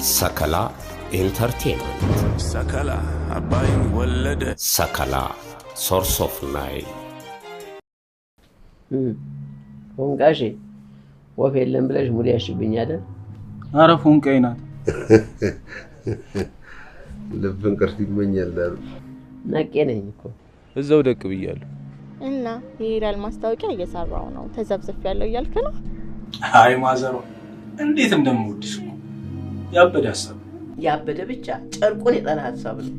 ሰከላ ኢንተርቴይንመንት ሰከላ አባይ ወለደ ሰከላ ሶርስ ኦፍ ናይል ፎንቃሽ ወፍ የለም ብለሽ ሙድ ያሽብኝ አይደል? አረ ፎንቃይ ናት። ልብን ቅርስ ይመኛል አይደል? ነቄ ነኝ እኮ እዛው ደቅ ብያለሁ። እና የሪያል ማስታወቂያ እየሰራው ነው ተዘብዝፍ ያለው እያልክ ነው? አይ ማዘሯ እንዴት እንደምወድሽ ነው። ያበደ ሐሳብ ያበደ ብቻ ጨርቁን የጠላ ሐሳብ ነው።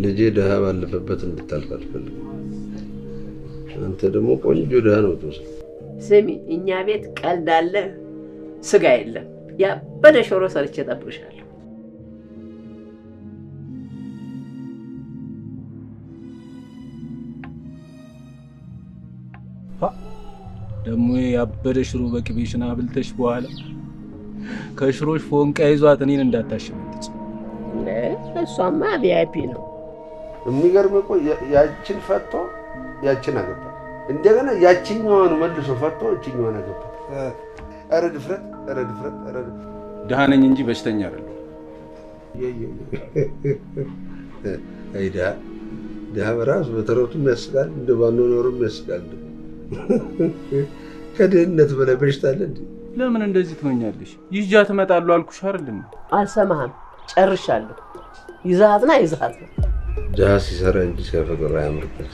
ልጄ ደሃ ባለፈበት እንድታልፍ አልፈልግም። አንተ ደግሞ ቆንጆ ደሃ ነው ተወሰነ። ስሚ እኛ ቤት ቀልድ አለ ስጋ የለም። ያበደ ሾሮ ሰርቼ ጠብቅሻለሁ። ደግሞ ያበደ ሽሮ በቅቤሽና አብልተሽ በኋላ ከሽሮሽ ፎንቃ ይዟት እኔን እንዳታሽመጥጭ። እሷማ ቪአይፒ ነው። የሚገርም እኮ ያችን ፈቶ ያችን አገባ። እንደገና ያችኛዋን መልሶ ፈቶ እቺኛዋን አገባ። ኧረ ድፍረት! ኧረ ድፍረት! ኧረ ደሃ ነኝ እንጂ በሽተኛ አይደለሁ። አይ ደሃ በራሱ በተረቱም ያስቃል፣ እንደ ባንኖርም ያስቃል። ከድህነት በላይ በሽታ አለ እንዴ? ለምን እንደዚህ ትሆኛለሽ? ይዣት እመጣለሁ አልኩሽ አይደል? አልሰማህም? ጨርሻለሁ። ይዛትና ደሃ ሲሰራ እንጂ ሲያፈቅር አያምርበት።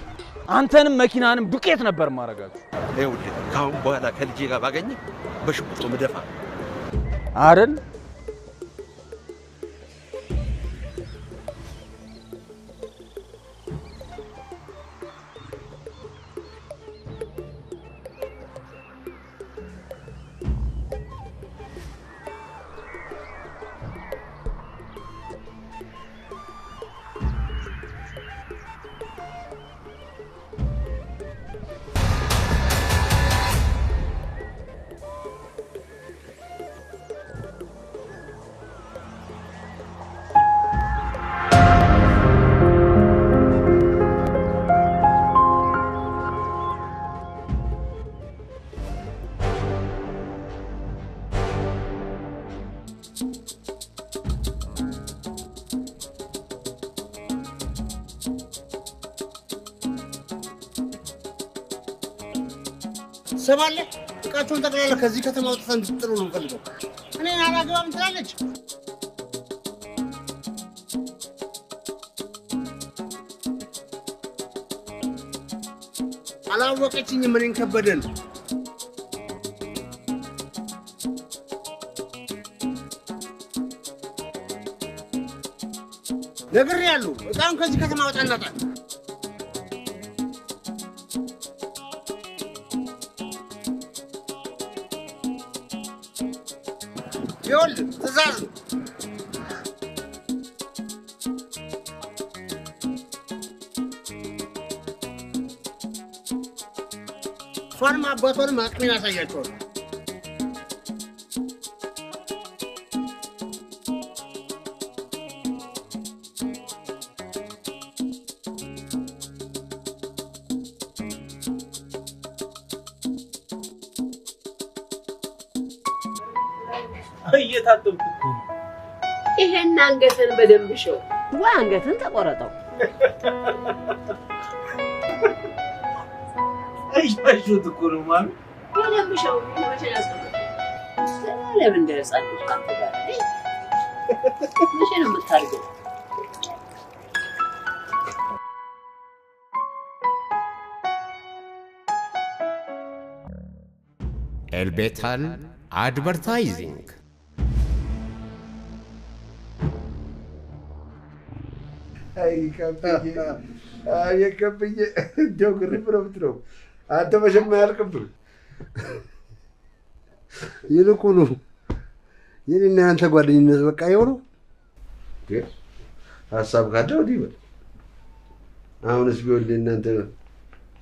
አንተንም መኪናንም ዱቄት ነበር ማረጋችሁ። ይኸውልህ ካሁን በኋላ ከልጄ ጋር ባገኘ በሽጉጥ ምደፋ አይደል? ሰባለ እቃቸውን ጠቅላላ ከዚህ ከተማ ወጥተን እንድትጥሩ ነው ፈልገው። እኔን አላገባም ትላለች። አላወቀችኝም። እኔን ከበደን ነግሬያለሁ። እቃውን ከዚህ ከተማ ወጣናታል። يقول تزعل فانا ما بطل ما اقنع سياجون እየታጠብኩ ይሄን አንገትን በደንብ ሸው ወይ አንገትን ተቆረጠው። አይሻሹት እኮ ነው ማለት በደንብ ሸው ለመቼ ያስቀምጥ ለምን እንደጻድቅ ካንተጋር መቼ ነው የምታርገው? ኤልቤታል አድቨርታይዚንግ አይ ከብዬ እንደው ግርም ነው የምትለው አንተ መቼም አያልቅብህ። ይልቁኑ የኔና ያንተ ጓደኝነት በቃ ይኸው ነው። ሀሳብ ካለ ወዲህ በል። አሁንስ ቢሆን እናንተ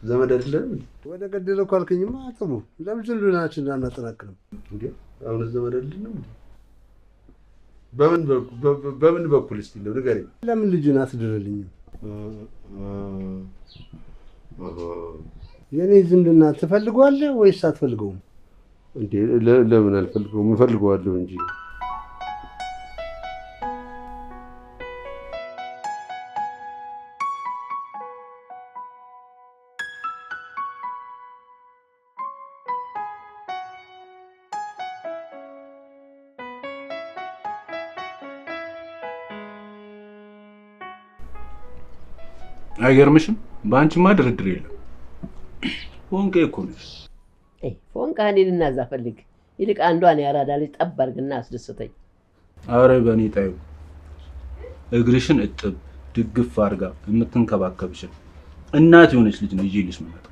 ዘመድ አይደለም ወደ ገደለ እኮ አልከኝማ። ጥሩ ለምን ዝምድናችንን አናጠናክርም እንዴ? አሁንስ ዘመድ አይደለም እንዴ? በምን በኩል እስቲ ነው ንገረኝ። ለምን ልጅን አትድርልኝም? የኔ ዝምድና ትፈልገዋለህ ወይስ አትፈልገውም? እንዴ ለምን አልፈልገውም? እፈልገዋለሁ እንጂ አይገርምሽም? በአንቺማ ድርድር የለም። ፎንቄ እኮ ነሽ። ፎንቃ እኔን እናዛ ፈልግ። ይልቅ አንዷን ያራዳ ልጅ ጠብ አድርግና አስደስተኝ። አረ በኔ ጣዩ እግርሽን እጥብ ድግፍ አድርጋ የምትንከባከብሽ እናት የሆነች ልጅ ነው ይዤልሽ መጣ።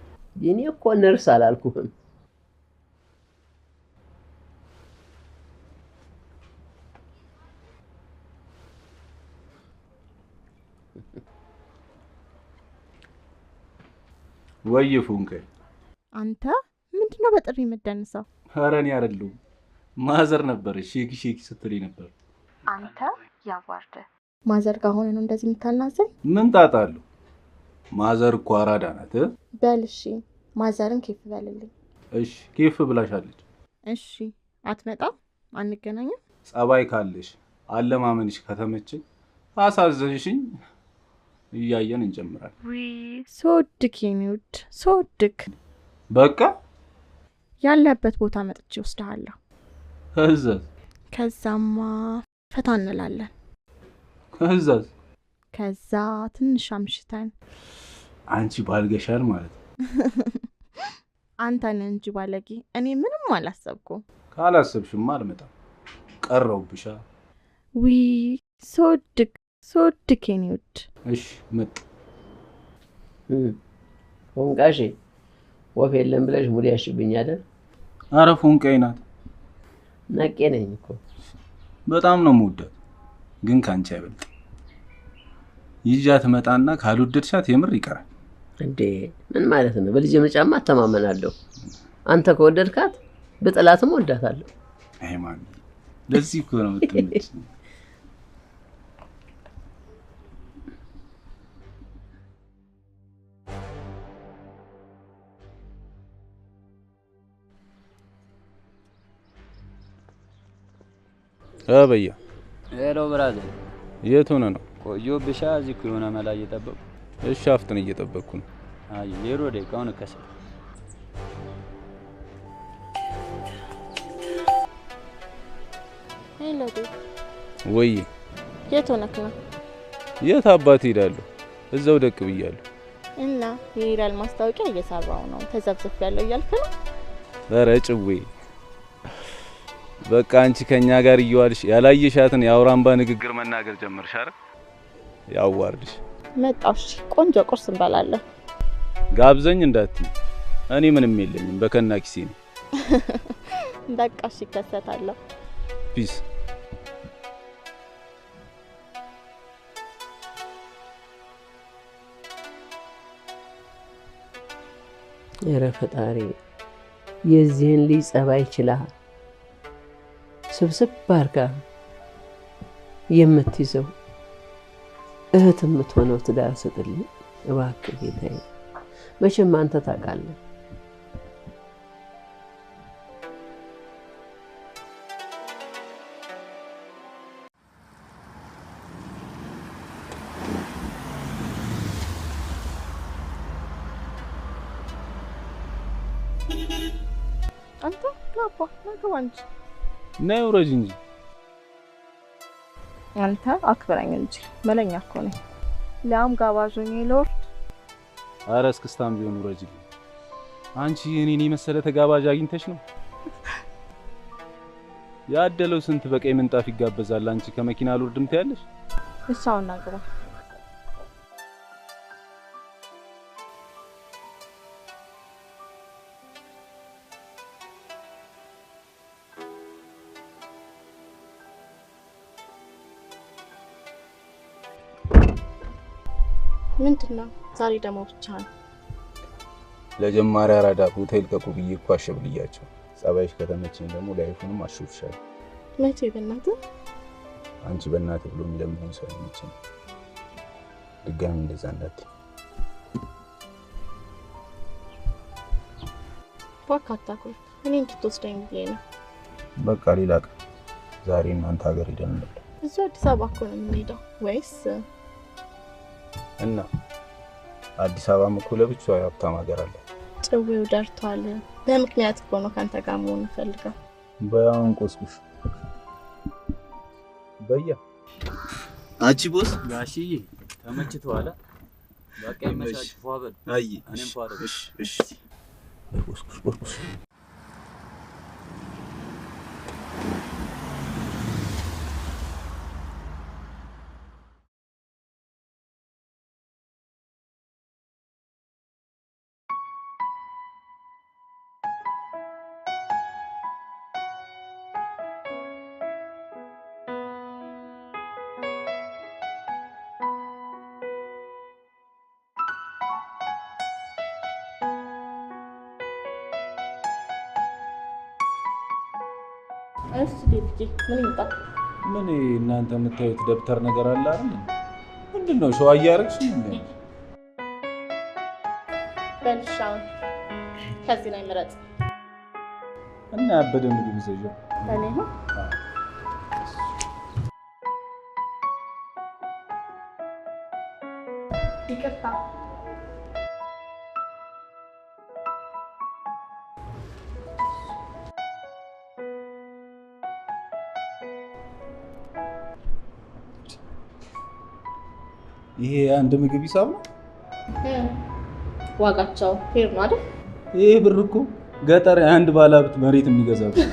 የኔ እኮ ነርስ አላልኩህም። ወይ ፎንቄ አንተ ምንድነው በጥሪ የምትደንሰው? ኧረ እኔ አይደለሁም ማዘር ነበር ሼኪ ሼኪ ስትለኝ ነበር። አንተ ያዋርደ ማዘር ጋር ሆነ ነው እንደዚህ የምታናዘኝ? ምን ጣጣ አለው? ማዘር እኮ አራዳ ናት። በል እሺ ማዘርን ኬፍ በልልኝ። እሺ ኬፍ ብላሻለች። እሺ አትመጣም? አንገናኝም? ጸባይ ካለሽ አለማመንሽ ከተመቸኝ አሳዘንሽኝ እያየን እንጀምራለን። ወይ ሶድክ የኔውድ ሶድክ በቃ ያለበት ቦታ መጥቼ ወስደሃለሁ። ከዛማ ፈታ እንላለን። ከዛ ትንሽ አምሽተን አንቺ ባልገሻል ማለት አንተ ነህ እንጂ ባለጌ። እኔ ምንም አላሰብኩም። ካላሰብሽማ አልመጣም ቀረውብሻ። ወይ ሶድክ የኔውድ እሺ መጣ። ፎንቃሽ ወፍ የለም ብለሽ ሙድ ያሽብኝ አይደል? አረ ፎንቃዬ ናት። ነቄ ነኝ እኮ በጣም ነው የምወዳት፣ ግን ካንቺ አይበልጥ። ይዣት መጣና ካልወደድሻት የምር ይቀራል። እንዴ ምን ማለት ነው? በልጅ ምርጫማ አተማመናለሁ። አንተ ከወደድካት በጥላትም ወዳታለሁ። አይ ማን ለዚህ እኮ ነው የምትመጪ። አበያ ሄሎ ብራዘር፣ የት ሆነ ነው? ቆየሁብሻ። እዚህ እኮ የሆነ መላ እየጠበቅኩ። እሺ አፍጥን፣ እየጠበቅኩ ነው። አይ ዜሮ ደቂቃውን ከሰ ሄሎ ወይ የት ሆነክ ነው? የት አባት ሄዳለሁ? እዛው ደቅ ብያለሁ። እና የሪያል ማስታወቂያ እየሰራው ነው ተዘብዝፍ ያለው እያልክ ነው? ኧረ ጭዌ በቃ አንቺ ከኛ ጋር እየዋልሽ ያላየሻትን የአውራምባ ንግግር መናገር ጀመርሽ አይደል? ያዋርድሽ። መጣሽ ቆንጆ ቁርስ እንበላለን። ጋብዘኝ እንዳትይ፣ እኔ ምንም የለኝም በከና ኪሴ ነው። በቃ እሺ ከሰታለሁ። ፒስ። ኧረ ፈጣሪ የዚህን ልጅ ጸባይ ይችላል። ስብስብ ባርካ የምትይዘው እህት የምትሆነው ትዳር ስጥልኝ እባክህ ጌታዬ። መቼም አንተ ታውቃለህ። አንተ ናባ ናገባ እንጂ ነይ ውረጅ እንጂ። አንተ አክብረኝ እንጂ መለኛ እኮ ነኝ። ላም ጋባዡኝ ሎርድ። ኧረ እስክስታም ቢሆን ውረጅ። አንቺ እኔን የመሰለ ተጋባዥ አግኝተሽ ነው? ያደለው ስንት በቀይ ምንጣፍ ይጋበዛል። አንቺ ከመኪና ልወርድም ትያለሽ? እሷውን ናገባ። ምንድነው ዛሬ ደሞ ብቻ ነው? ለጀማሪ አራዳ ሆቴል ከቁብዬ እኮ አሸብልያቸው። ጸባይሽ ከተመቸኝ ደግሞ ላይፉንም አሽውሻለሁ። መቼ በእናትህ? አንቺ በእናትህ ብሎ የሚለምነኝ ሰው አይመችም። ድጋሚ እንደዛ እንዳትይ። በቃታ እኮ እኔ እንድትወስደኝ ብዬ ነው። በቃ ሌላ ቀን። ዛሬ እናንተ ሀገር ሄደን እንበል። እዚህ አዲስ አበባ እኮ ነው የምንሄደው ወይስ? እና አዲስ አበባም እኮ ለብቻዋ ሀብታም ሀገር አለ። ጭዌው ደርቷል። በምክንያት እኮ ነው ካንተ ጋር መሆን ፈልገው። በያውን ቆስኩሽ በያ አቺ ቦስ ጋሽዬ ተመችቷል። በቃ ይመሻል ፏበል አይ እኔም ፏበል እሺ ወስኩስ እሺ ዲጂ ምን ይምጣ? ምን እናንተ የምታዩት ደብተር ነገር አለ አይደል? ምንድነው ሸዋ እያደረግሽ ነው? በልሻው ከዚህ ላይ ምረጥ እና ያበደ ምግብ ይዘው ለኔ ነው። ይቅርታ ይሄ አንድ ምግብ ይሳብ ነው? ዋጋቸው ፌር ነው አይደል? ይሄ ብር እኮ ገጠር አንድ ባለሀብት መሬት የሚገዛበት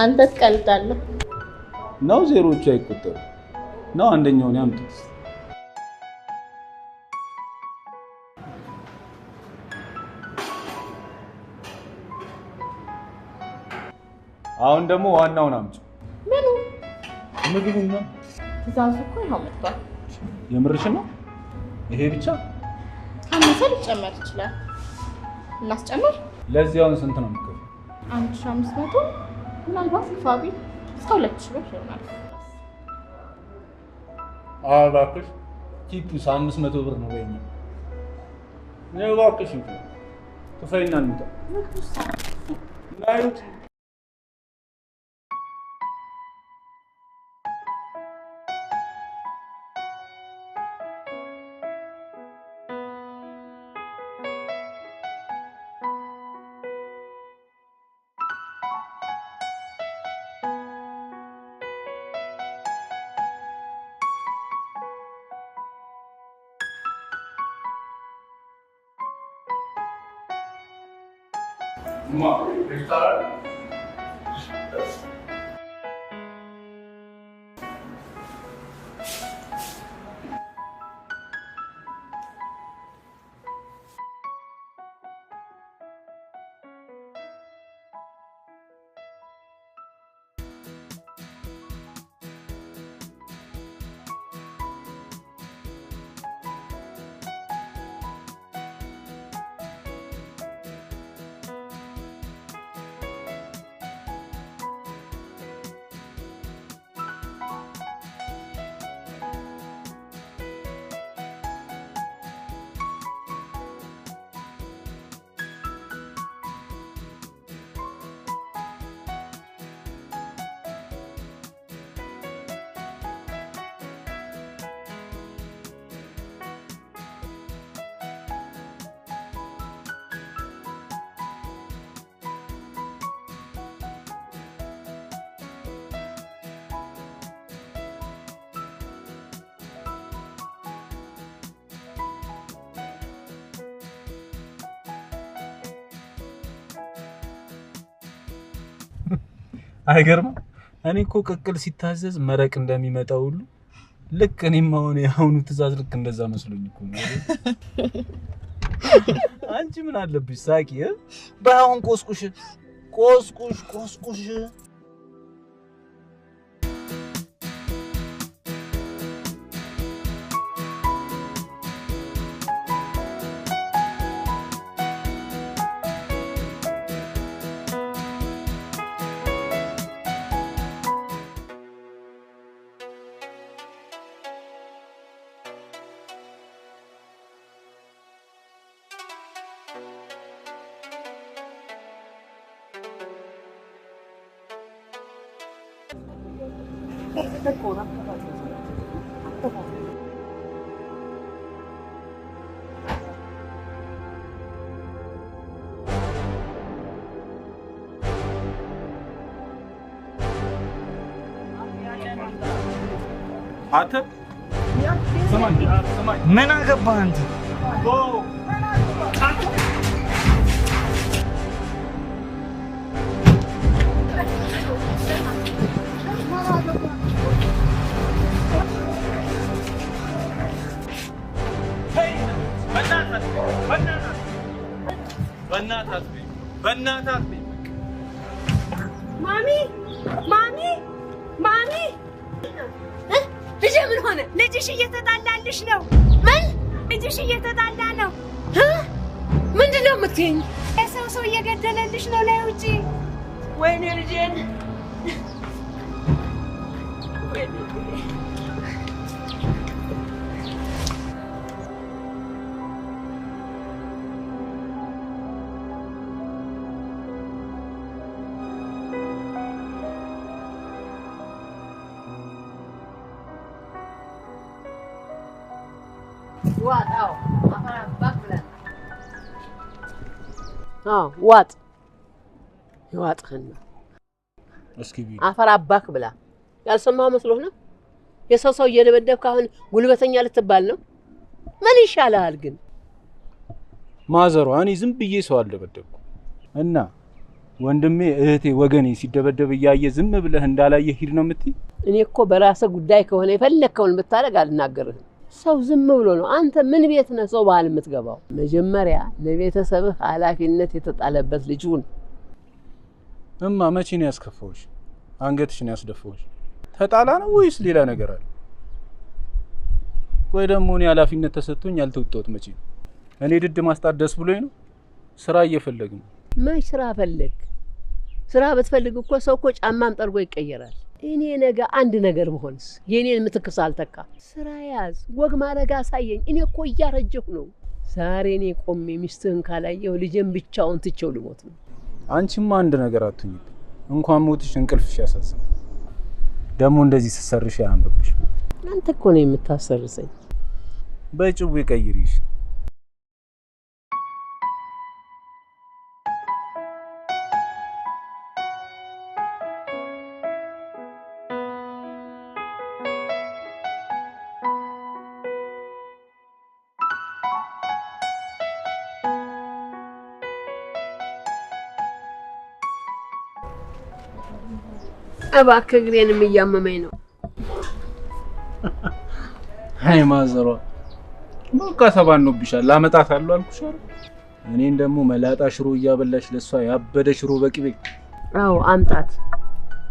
አንተ ትቀልዳለህ ነው። ዜሮቹ አይቆጠሩ ነው። አንደኛውን ያምጡት። አሁን ደግሞ ዋናውን አምጪ። ምኑ? ምግቡን ነው። ትእዛዙ እኮ ይኸው መጥቷል። የምርሽን ነው? ይሄ ብቻ ካነሰ ሊጨመር ይችላል። እናስጨምር? ለዚያውን ስንት ነው የምትከፍይው? 1500 ምናልባት ክፋቢ እስከ 2000 ብር ይሆናል። እባክሽ ቲፕስ 500 ብር ነው ወይኔ። ነው እባክሽ ክፈይና እንውጣ። ናይት አይገርም? እኔ እኮ ቅቅል ሲታዘዝ መረቅ እንደሚመጣው ሁሉ ልክ እኔም አሁን ያሁኑ ትእዛዝ ልክ እንደዛ መስሎኝ እኮ ነው። አንቺ ምን አለብሽ ሳቂ? ባይሆን ቆስቁሽ አተ ምን አገባህ አንተ? በእናትህ ማሚ ልጅ ምን ሆነ? ልጅሽ እየተጣላልሽ ነው። ምን? ልጅሽ እየተጣላ ነው። ምንድን ነው የምትይኝ? ሰው እየገደለልሽ ነው ላይ ውጪ። ወይኔ ልጄን ዋጥ ይዋጥህና እስኪ ቢል አፈር አባክ ብላ ያልሰማህ መስሎህ ነው? የሰው እየደበደብክ አሁን ጉልበተኛ ልትባል ነው? ምን ይሻልሃል ግን? ማዘሯ እኔ ዝም ብዬ ሰው አልደበደብኩ እና ወንድሜ እህቴ ወገኔ ሲደበደብ እያየ ዝም ብለህ እንዳላየ ሂድ ነው የምትይ? እኔ እኮ በራስህ ጉዳይ ከሆነ የፈለግከውን ብታደርግ አልናገርህም። ሰው ዝም ብሎ ነው። አንተ ምን ቤት ነህ ሰው ባህል የምትገባው? መጀመሪያ ለቤተሰብህ ኃላፊነት የተጣለበት ልጅ ሁን። እማ መቼ ነው ያስከፋውሽ? አንገትሽን ያስደፋውሽ? ተጣላ ነው ወይስ ሌላ ነገር አለ? ቆይ ደግሞ እኔ ኃላፊነት ተሰጥቶኝ ያልተወጣሁት መቼ ነው? እኔ ድድ ማስጣት ደስ ብሎኝ ነው? ስራ እየፈለግን። መች ስራ ፈለግ? ስራ ብትፈልግ እኮ ሰው እኮ ጫማም ጠርጎ ይቀየራል። እኔ ነገ አንድ ነገር ብሆንስ የኔን ምትክ ሳልተካ ስራ ያዝ፣ ወግ ማድረግ አሳየኝ። እኔ እኮ እያረጀሁ ነው። ዛሬ እኔ ቆሜ ሚስትህን ካላየሁ ልጄን ብቻውን ትቼው ልሞት ነው። አንቺማ አንድ ነገር አትሁኝብኝ። እንኳን ሞትሽ እንቅልፍሽ ያሳዝናል። ደግሞ እንደዚህ ስትሰርሽ አያምርብሽ። አንተ እኮ ነው የምታሰርሰኝ። በጭው ይቀይርሽ። እባክህ እግሬንም እያመመኝ ነው። አይ ማዘሯ በቃ ተባኖብሻል። ላመጣታለሁ አልኩሽ አይደል? እኔን ደግሞ መላጣ ሽሮ እያበላሽ ለሷ ያበደ ሽሮ በቅቤ። አዎ አምጣት።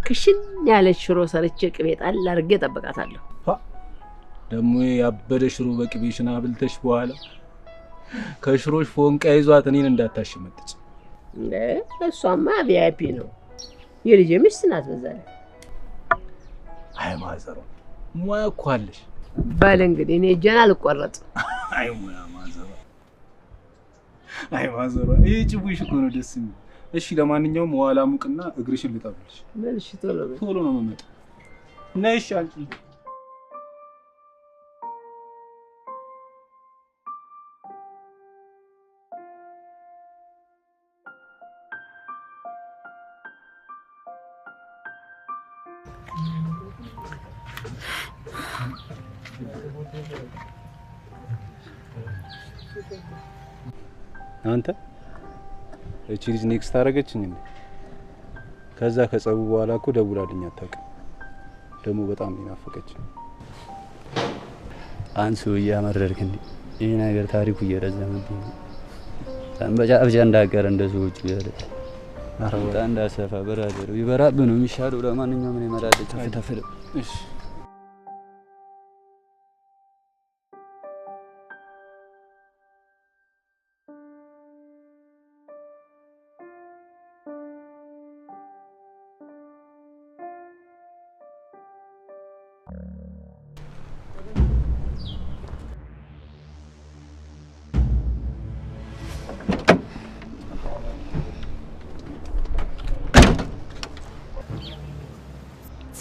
ክሽን ያለች ሽሮ ሰርቼ ቅቤ ጣል አድርጌ እጠብቃታለሁ። ደግሞ ያበደ ሽሮ በቅቤሽን አብልተሽ በኋላ ከሽሮሽ ፎንቃ ይዟት እኔን እንዳታሽመጥጭ። እሷማ ቪአይፒ ነው። የልጄ ሚስት ናት። በዛ ላይ አይ ማዘሯ ሙያ እኮ አለሽ። በል እንግዲህ እኔ እጄን አልቆረጥም። አይ ሙያ ማዘሯ፣ አይ ማዘሯ ይሄ ጭቡሽ እኮ ነው ደስ የሚል። እሺ ለማንኛውም ዋላ ሙቅና እግርሽን ልጠብልሽ። መልሽ ቶሎ ነው የምመጣው። ነሽ አንቺ አንተ እቺ ልጅ ኔክስት አደረገችኝ እንዴ? ከዛ ከጸቡ በኋላ እኮ ደውላልኝ አታውቅም። ደግሞ በጣም ይናፈቀች። አንሱ እያመረርክ እንዴ? ይሄ ነገር ታሪኩ እየረዘመብኝ ታንበጫ ብቻ እንዳቀር እንደሰዎቹ ያለ አረውታ እንዳሰፋ በራደሩ ይበራብ ነው የሚሻለው። ለማንኛውም እኔ መራደች ተፈተፈለ። እሺ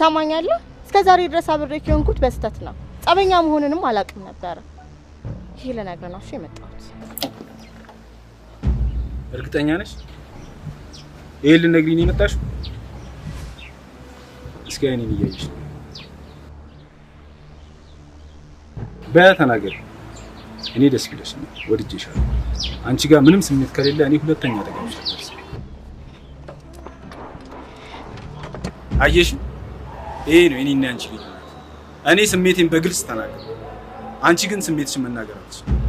ሰማኛለህ? እስከ ዛሬ ድረስ አብሬክ የሆንኩት በስተት ነው። ጸበኛ መሆንንም አላውቅም ነበር። ይሄ ለነገር ነው የመጣሁት። እርግጠኛ ነሽ? ይሄ ልነግሪኝ ነው የመጣሽው? እስኪ እኔን እያየሽ በተናገር እኔ ደስ ብለሽኛል ወድጄሻለሁ አንቺ ጋር ምንም ስሜት ከሌለ እኔ ሁለተኛ ተጋብሻለሁ አየሽ ይሄ ነው እኔና አንቺ ልጅ እኔ ስሜቴን በግልጽ ተናገር አንቺ ግን ስሜትሽን መናገር አትችይም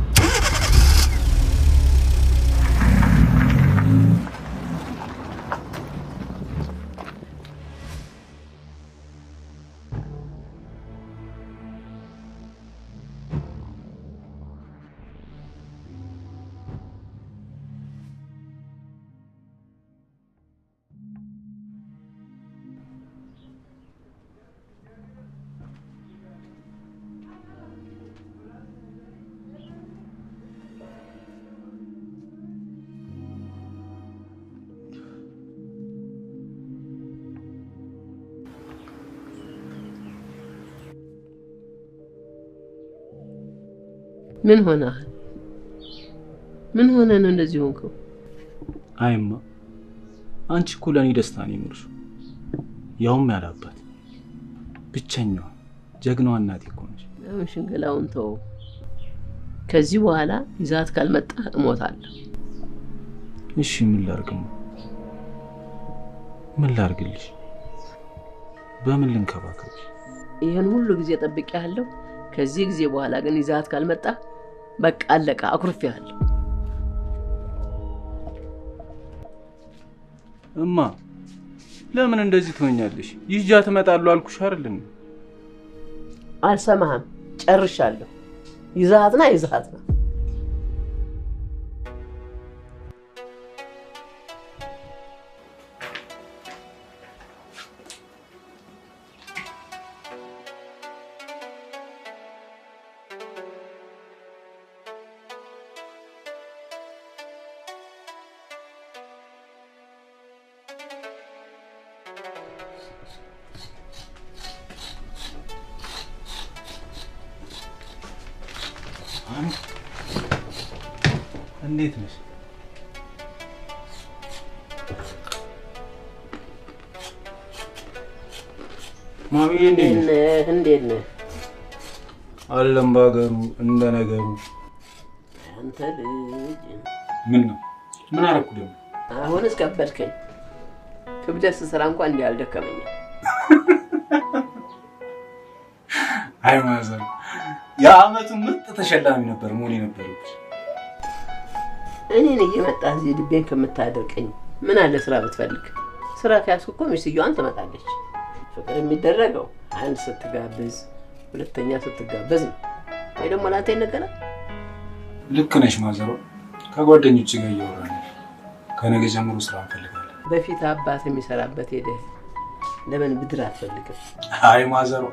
ምን ሆነ ነው እንደዚህ ሆንከው? አይማ አንቺ እኮ ለኔ ደስታ ነው የምርሽ ያውም ያላባት ብቸኛዋ ጀግናዋ እናቴ እኮ ነሽ። አሁን ሽንገላውን ተው። ከዚህ በኋላ ይዛት ካልመጣ እሞታለሁ። እሺ ምን ላርግልሽ? በምን ልንከባከብሽ? ይሄን ሁሉ ጊዜ ጠብቄያለሁ። ከዚህ ጊዜ በኋላ ግን ይዛት ካልመጣ በቃ አለቀ። አኩርፌያለሁ። እማ ለምን እንደዚህ ትሆኛለሽ? ይዣት እመጣለሁ አልኩሽ አይደል? አልሰማህም? ጨርሻለሁ። ይዛትና እንዴት ነሽ? ማሚ እንዴት ነህ? አለም ባገሩ እንደ ነገሩ። አንተ ልጅ ምን ነው? ምን አደረኩ ደግሞ? አሁንስ ከበድከኝ። ክብደት ስራ እንኳን እንዲህ አልደከመኝም። አይ ማዘር የዓመቱ ምርጥ ተሸላሚ ነበር መሆን የነበረብሽ። እኔን እየመጣህ እዚህ ልቤን ከምታደርቀኝ ምን አለ ስራ ብትፈልግ? ስራ ከያዝኩ እኮ ሚስትየዋን ትመጣለች። ፍቅር የሚደረገው አንድ ስትጋብዝ ሁለተኛ ስትጋበዝ ነው። ወይ ደግሞ ላንተ ይነገራል። ልክ ነሽ ማዘሮ። ከጓደኞች ጋር እያወራን ከነገ ጀምሮ ስራ እንፈልጋለን። በፊት አባት የሚሰራበት ሄደ ለምን ብድር አትፈልግም? አይ ማዘሮ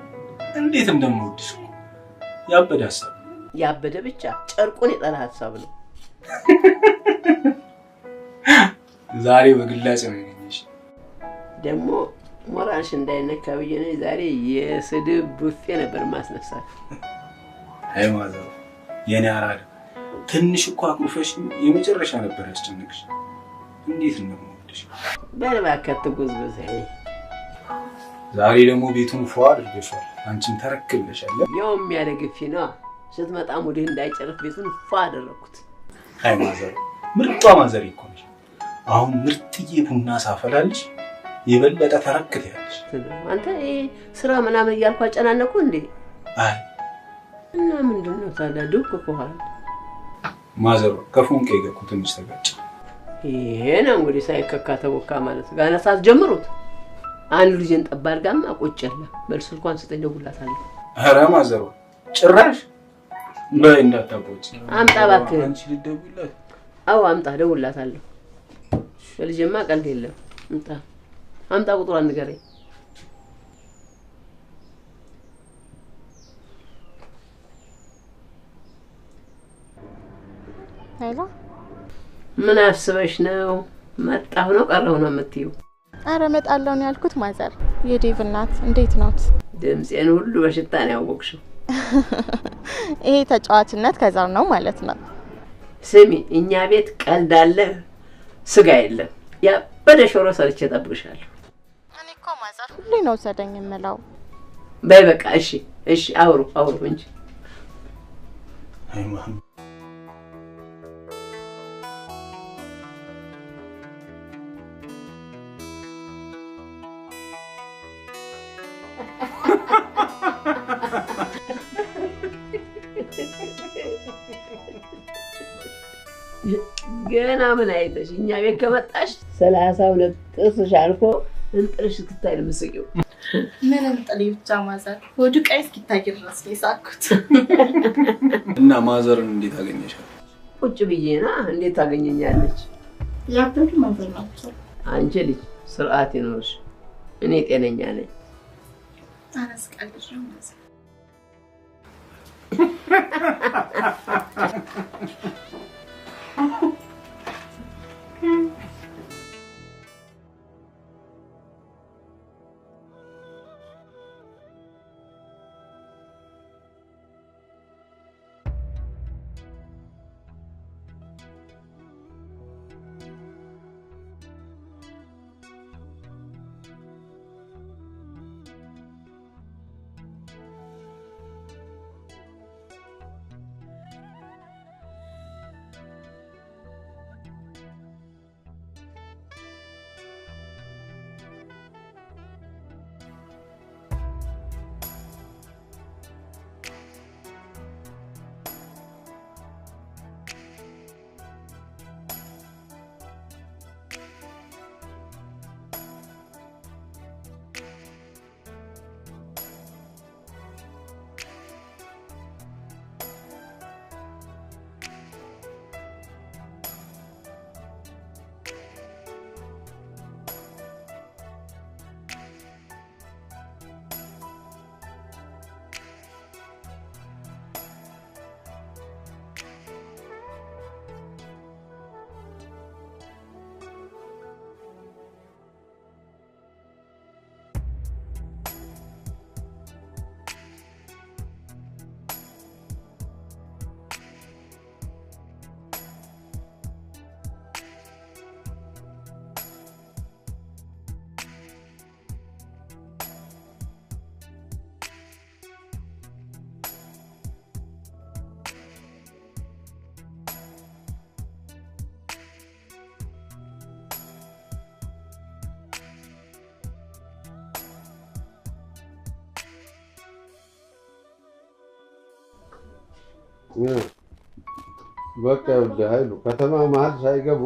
እንዴት እንደምወድሽ ያበደ ሀሳብ። ያበደ ብቻ ጨርቁን የጠላ ሀሳብ ነው። ዛሬ በግላጭ ነው ያገኘሽ። ደግሞ ሞራልሽ እንዳይነካ ብዬ ነው ዛሬ የስድብ ቡፌ ነበር ማስነሳት። አይ ማዘሮ የኔ አራዳ ትንሽ እኮ አኩርፈሽ የመጨረሻ ነበር ያስጨነቅሽ። እንዴት እንደምወድሽ በል እባክህ አትጎዝበዝ። ዛሬ ደግሞ ቤቱን ፏ አድርገሻል። አንቺን ተረክብለሻል። ያውም ያለ ግፊ ነው። ስትመጣ ሙድህ እንዳይጨርፍ ቤቱን ፏ አደረኩት። አይ ማዘር ምርጧ ማዘር እኮ ነሽ። አሁን ምርጥዬ ቡና ሳፈላልሽ የበለጠ ተረክተያለሽ። አንተ ስራ ምናምን እያልኩ አጨናነኩ እንዴ? አይ እና ምንድነው ታዲያ ዱክ ኮሃል? ማዘር ከፎንቄ ጋር እኮ ትንሽ ተጋጨ። ይሄ ነው እንግዲህ ሳይከካ ተቦካ ማለት ጋር ነሳት ጀምሩት። አንድ ልጅን ጠባር ጋማ ቆጨለ በልስልኳን ስጠኝ ደውላታለሁ። ኧረ ማዘር ጭራሽ በይ እንዳታቆጭ። አምጣ እባክህ። አንቺ ልደውልላት? አዎ አምጣ ደውላታለሁ። በልጅማ ቀልድ የለም። አምጣ ቁጥሯን ንገረኝ። ሄሎ ምን አስበሽ ነው? መጣሁ ነው ቀረሁ ነው የምትይው? አረ እመጣለሁ ነው ያልኩት ማዘር። የዴቭ እናት እንዴት ናት? ድምጼን ሁሉ በሽታ ነው ያወቅሽው። ይሄ ተጫዋችነት ከዛው ነው ማለት ነው። ስሚ እኛ ቤት ቀልድ አለ ስጋ የለም። ያበደ ሾሮ ሰርቼ እጠብቅሻለሁ። እኔ እኮ ማዘር ሁሌ ነው ሰደኝ የምለው። በይ በቃ እሺ አውሩ እንጂ አይ ማም ገና ምን አይተሽ እኛ ቤት ከመጣሽ 32 ጥርስሽ አልፎ እንጥልሽ እስክታይ ነው የምትስቂው። ምን እንጥል ብቻ ማዘር ወዱ ቀይ እስኪታይ ድረስ ነው የሳኩት። እና ማዘርን እንዴት አገኘሻል? ቁጭ ብዬና እንዴት ታገኘኛለች? ያበዱ ማዘር ናቸው። አንቺ ልጅ ስርዓት ይኖርሽ። እኔ ጤነኛ ነኝ። አነስቀልሽ ማዘር በቃ ኃይሉ ከተማ መሀል ሳይገቡ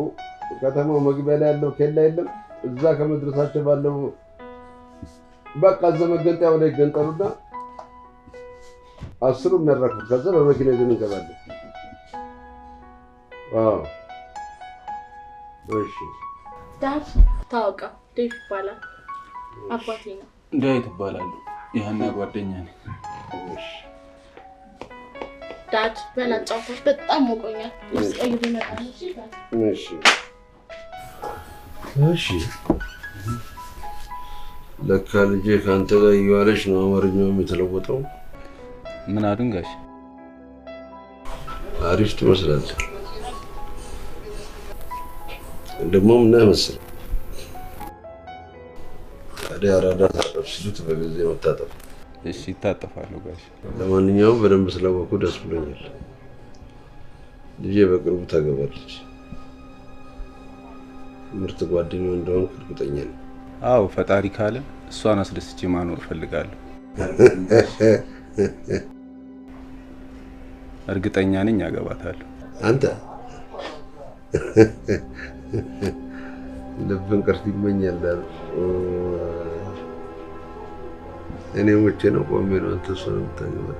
ከተማው መግቢያ ላይ ያለው ኬላ የለም። እዛ ከመድረሳቸው ባለው በቃ እዛ መገንጠያው ላይ ይገንጠሉና አስሩ የሚያረፉት ከዛ በመኪና ይዘን እንገባለን። አዎ እሺ። ዳድ ታውቃ ዴቭ ይባላል። አባቴ ነው። ዳዊት ይባላል። ያና ጓደኛ ነኝ። እሺ ዳድ በላጫውታ በጣም ሞቆኛል። እስቀይ ቢመጣ እሺ እሺ። ለካ ልጄ ካንተ ጋር እየዋለች ነው አማርኛውም የተለወጠው። ምን አሉን ጋሽ? አሪፍ ትመስላለህ። ደግሞ ምን መሰለህ ታዲያ አራዳ ታጠብ ሲሉት በጊዜ መታጠብ። እሺ ይታጠፋሉ ጋሽ። ለማንኛውም በደንብ ስለወኩ ደስ ብሎኛል። ልጄ በቅርቡ ታገባለች። ምርጥ ጓደኛው እንደሆንክ እርግጠኛ ነኝ። አዎ ፈጣሪ ካለ እሷን አስደስቼ ማኖር ፈልጋለሁ። እርግጠኛ ነኝ ያገባታለሁ። አንተ ልብን ቅርት ይመኛል። እኔ ሞቼ ነው ቆሜ ነው አንተ እሷን የምታገባት።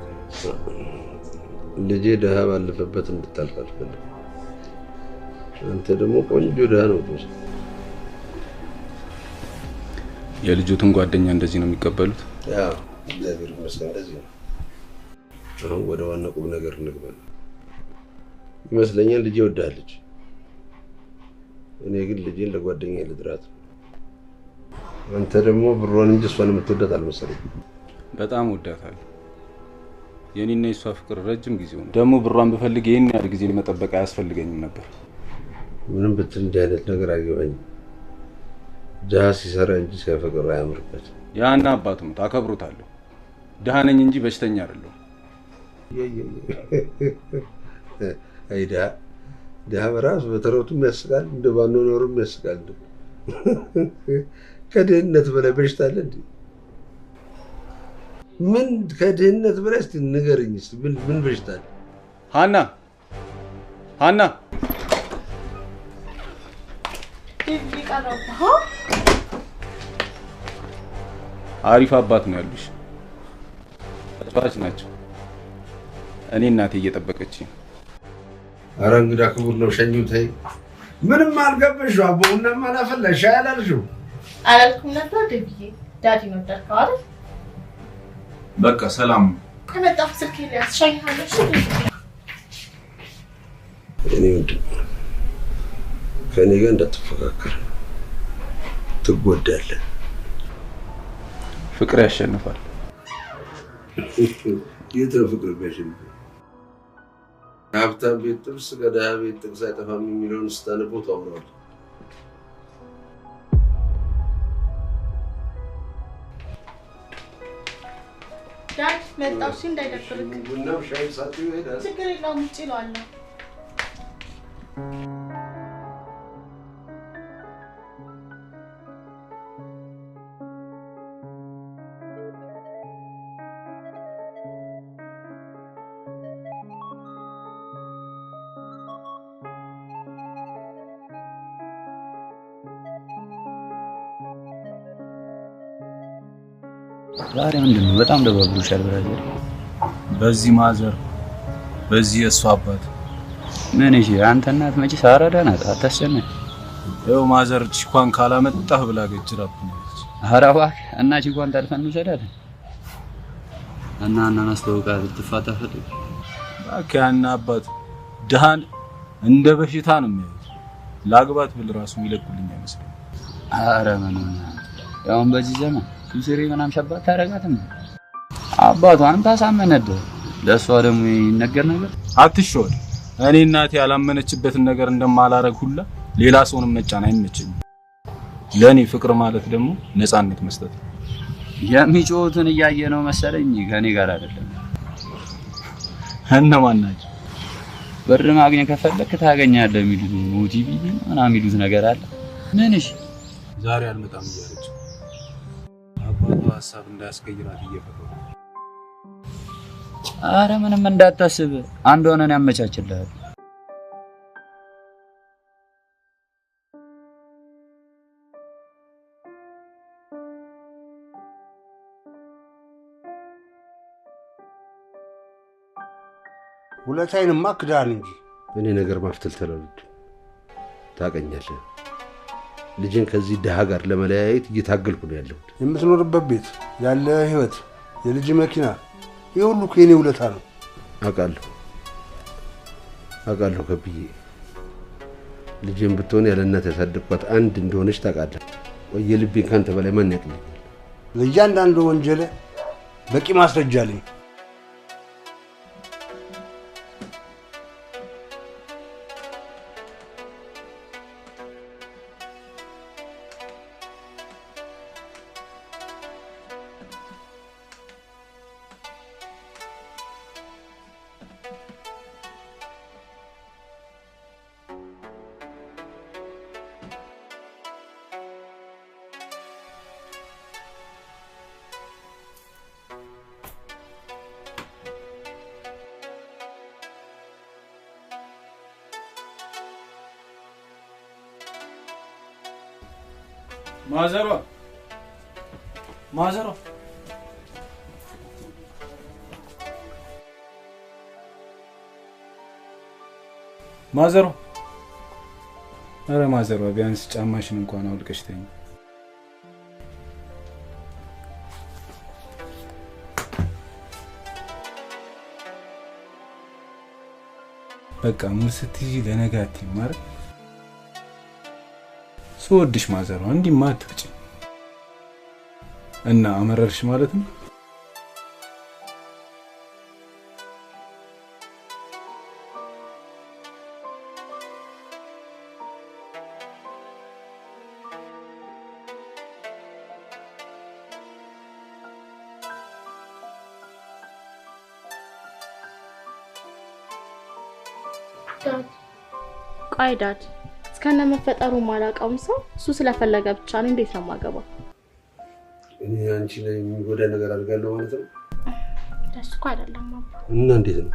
ልጄ ድሃ ባለፈበት እንድታልፍ አልፈልግም። አንተ ደግሞ ቆንጆ ድሃ ነው ተወስ። የልጁትን ጓደኛ እንደዚህ ነው የሚቀበሉት? ያው እግዚአብሔር ይመስገን እንደዚህ ነው። አሁን ወደ ዋና ቁም ነገር እንግባ። ይመስለኛል ልጄ ወዳለች። እኔ ግን ልጄን ለጓደኛዬ ልድራት። አንተ ደግሞ ብሯን እንጂ እሷን የምትወዳት አልመሰለኝም። በጣም ወዳታለሁ። የኔና የሷ ፍቅር ረጅም ጊዜ ሆነ። ደግሞ ብሯን ብፈልግ ይሄን ያህል ጊዜ መጠበቅ አያስፈልገኝም ነበር። ምንም ብትል እንዲህ አይነት ነገር አይገባኝም። ድሃ ሲሰራ እንጂ ሲያፈቅር አያምርበት። ያና አባቱ ነው ታከብሩታለሁ። ድሃ ነኝ እንጂ በሽተኛ አይደለሁም። አይዳ ደሃ በራሱ በተረቱም ያስቃል፣ እንደ ባኖኖርም ያስቃል። ከድህነት በላይ በሽታ አለ እንዴ? ምን ከድህነት በላይ እስቲ ንገረኝ። እስቲ ምን በሽታ አለ? ሀና አሪፍ አባት ነው ያሉሽ። ተጫዋች ናቸው። እኔ እናቴ እየጠበቀችኝ። ኧረ እንግዳ ክቡር ነው፣ ሸኙት። ተይ ምንም አልገባሽው። አቦና ማላፈላሽ አላልሽው? አላልኩም ነበር ደብዬ። ዳዲ ነው ደርካው አይደል? በቃ ሰላም። ከመጣሁ ስልክ ያስሻኛለሽ። እኔ ወንድም ከኔ ጋር እንዳትፈካከር፣ ትጎዳለህ። ፍቅር ያሸንፋል። የት ነው ፍቅር ቢያሸንፍ? ሀብታም ቤት ጥብስ ከድሃ ቤት ጥቅስ አይጠፋም የሚለውን ስታነበው ታውረዋለህ። ዳድ መጣሁ ሲል እንዳይደብርክ። ቡናው ሻይ ሳትይው ይሄዳል። ችግር የለውም ውጭ እለዋለሁ። ዛሬ ምንድን ነው በጣም ደባብሮሻል ብራዘር? በዚህ ማዘር በዚህ እሱ አባት ምን እሺ፣ አንተ እናት መቼ ሳራዳ ናት፣ አታስጨነቅ። ይኸው ማዘር ቺኳን ካላመጣህ ብላ ገጅራብኛለች። ኧረ እባክህ እና ቺኳን ታልፈን እንውሰዳት እና እናስተዋውቃት። ልትፋታ ፈልግ እባክህ። ያን አባት ድሃን እንደ በሽታ ነው የሚያዩት። ላግባት ብል ራሱ የሚለቁልኝ አይመስልም። ኧረ ምን ያው በዚህ ዘመን ኩስሪ ምናምን ሸባት ታረጋትም። አባቷን ታሳመነደ ለሷ ደግሞ ይነገር ነገር አትሾድ። እኔ እናቴ ያላመነችበትን ነገር እንደማላረግ ሁላ ሌላ ሰውንም መጫን አይመችኝም። ለኔ ፍቅር ማለት ደግሞ ነፃነት መስጠት ነው። የሚጮቱን እያየ ነው መሰለኝ ከኔ ጋር አይደለም። እነማን ናቸው? ብር ማግኘት ከፈለክ ታገኛለህ የሚሉት ሞቲቪ ምናምን የሚሉት ነገር አለ። ምን እሺ ዛሬ አልመጣም እያለች አባቷ ሀሳብ እንዳያስቀይራት እየፈለገ። ኧረ ምንም እንዳታስብ፣ አንድ ሆነን ያመቻችልሃል። ሁለታይንማ ክዳን እንጂ እኔ ነገር ማፍተልተል አልወድም። ታውቀኛለህ። ልጅን ከዚህ ድሃ ጋር ለመለያየት እየታገልኩ ነው ያለሁት። የምትኖርበት ቤት ያለ ህይወት፣ የልጅ መኪና፣ ይሄ ሁሉ ከኔ ውለታ ነው። አውቃለሁ ከብዬ። ልጅን ብትሆን ያለ እናት ያሳደግኳት አንድ እንደሆነች ታውቃለህ። ወይ የልቤን ካንተ በላይ ማን ያውቅልኛል? ለእያንዳንዱ ወንጀል በቂ ማስረጃ አለኝ። ማዘሯ ኧረ ማዘሯ ቢያንስ ጫማሽን እንኳን አውልቀሽ ተኝ። በቃ ሙሉ ስትይጂ ለነገ አትይም ማለት ስወድሽ ማዘሯ እንዲህማ አትፍጪ እና አመረርሽ ማለት ነው። ቆይ ዳድ እስከነ መፈጠሩ ማላቀውም ሰው እሱ ስለፈለገ ብቻ ነው እንዴት ነው ማገባው? እኔ አንቺ ላይ የሚጎዳ ነገር አድርጋለሁ ማለት ነው? ደስ እኮ አይደለም አባ። እና እንዴት ነው?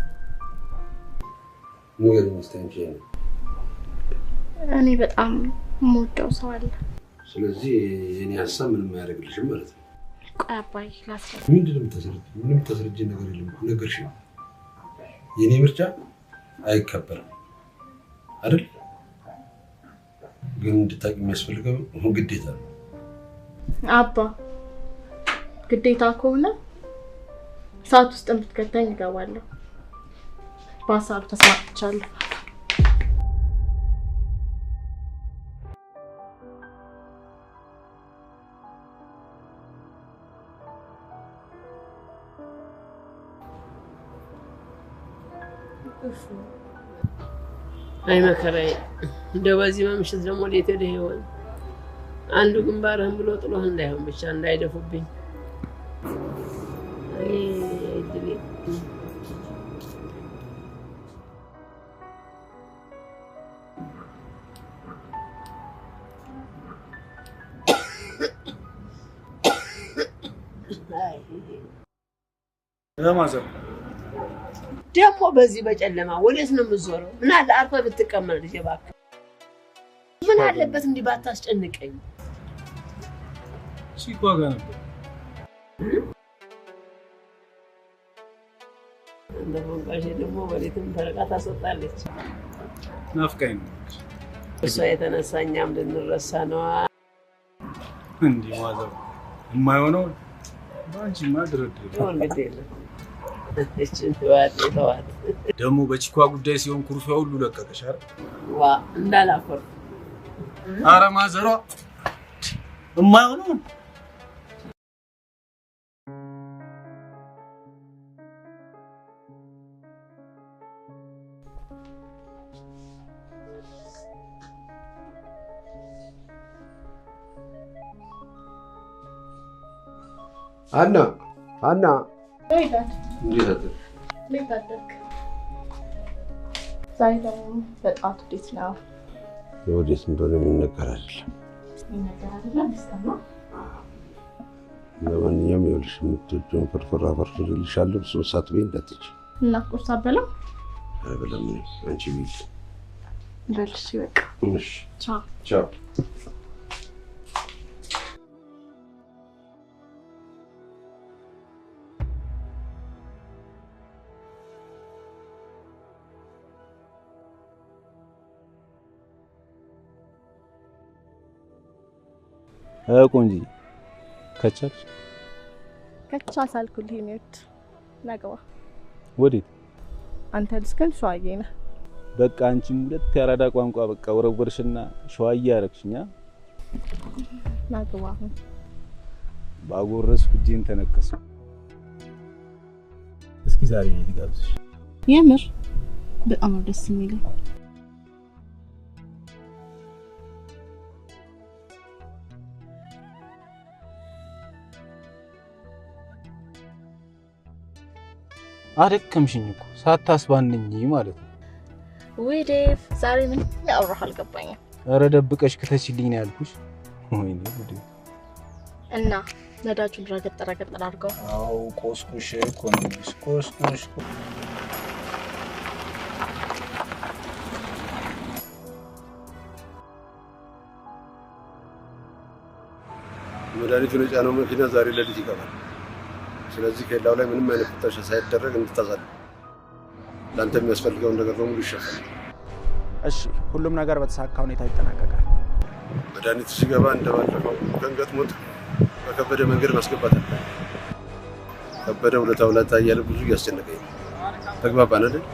ንገሪኝ እስኪ አንቺ ነው። እኔ በጣም የምወደው ሰው አለ። ስለዚህ የኔ ሀሳብ ምንም አያደርግልሽም ማለት ነው? ቆይ አባይ ላስረዳ። ምንድነው የምታስረጂኝ? ምንም ታስረጂኝ ነገር የለም እኮ ነገርሽኝ። የኔ ምርጫ አይከበርም አይደል? ግን እንድታቂ የሚያስፈልገው ግዴታ ነው አባ። ግዴታ ከሆነ ሰዓት ውስጥ እንድትከተኝ እገባለሁ። በሀሳብ ተስማምቻለሁ። አይ መከራዬ፣ እንደው በዚህ መምሽት ደግሞ ወዴት ሄደህ ይሆን? አንዱ ግንባርህን ብሎ ጥሎህ እንዳይሆን ብቻ እንዳይደፉብኝ። አይ እድሌ ለማዘር ደግሞ በዚህ በጨለማ ወዴት ነው የምትዞረው? ምን አለ አርፈህ ብትቀመጥ ልጄ እባክህ። ምን አለበት እንዲህ ባታስጨንቀኝ። ሲጓጋ ነበር። እንደሞንጋሽ ደግሞ በሌትም ተረቃ ታስወጣለች። ናፍቃኝ ነው። እሷ የተነሳ እኛም ልንረሳ ነው። እንዲህ ማዘር የማይሆነው ባንቺማ ድርድር ይሁን ግድ የለም። እችን ተዋት። ደግሞ በቺኳ ጉዳይ ሲሆን ኩርፊያ ሁሉ ለቀቀሽ አይደል? ዋ እንዳላፈር። ኧረ ማዘሯ የማይሆነው አና ዳድ እንዴት አደርክ? እንዴት አደርክ? ዛሬ ደግሞ በጠዋት ወዴት ነው? ወዴት እንደሆነ የሚነገር አይደለም። የሚነገር አይደለም እስከማ ለማንኛውም ይኸውልሽ የምትወጂውን ፍርፍር አፈርፍሬልሻለሁ። እሱን ሳትበይ እንዳትሄጂ። እና ቁርስ አትበላም? ኧረ በለም አንቺ ቢል በልሽ በቃ። እሺ ቻው ቻው። ቆንጂ ከቻልሽ ሳልኩልህ ነው ናገባ። ወዴት? አንተ ልስከን ሸዋዬ ነህ። በቃ አንቺም ሁለት ያራዳ ቋንቋ በቃ ወረወርሽና ሸዋዬ ያረክሽኛ። ናገባ ባጎረስኩ እጄን ተነከሱ። እስኪ ዛሬ ልጋብዝሽ። የምር በጣም ደስ የሚለኝ አደከምሽኝ እኮ ሳታስባንኝ ማለት ነው። ወይ ዴቭ ዛሬ ምን ያወራህ አልገባኝም። ኧረ ደብቀሽ ከተችልኝ ነው ያልኩሽ። ወይኔ ጉዴ። እና ነዳጁን ረገጥ አድርገው። አው ቆስቁሽ እኮ ነው ቆስቁሽ። መድኃኒቱን የጫነው መኪና ዛሬ ሌሊት ይገባል። ስለዚህ ከሌላው ላይ ምንም አይነት ፍተሻ ሳይደረግ እንድታዛል። ለአንተ የሚያስፈልገውን ነገር በሙሉ ይሸፈናል። እሺ፣ ሁሉም ነገር በተሳካ ሁኔታ ይጠናቀቃል። መድኃኒቱ ሲገባ እንደባለፈው ከንገጥሞት በከበደ መንገድ ማስገባት አለ። ከበደ ውለታ እያለ ብዙ እያስጨነቀኝ ነው። ተግባባን አይደል?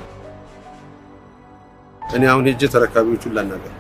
እኔ አሁን ሄጄ ተረካቢዎቹን ላናገር።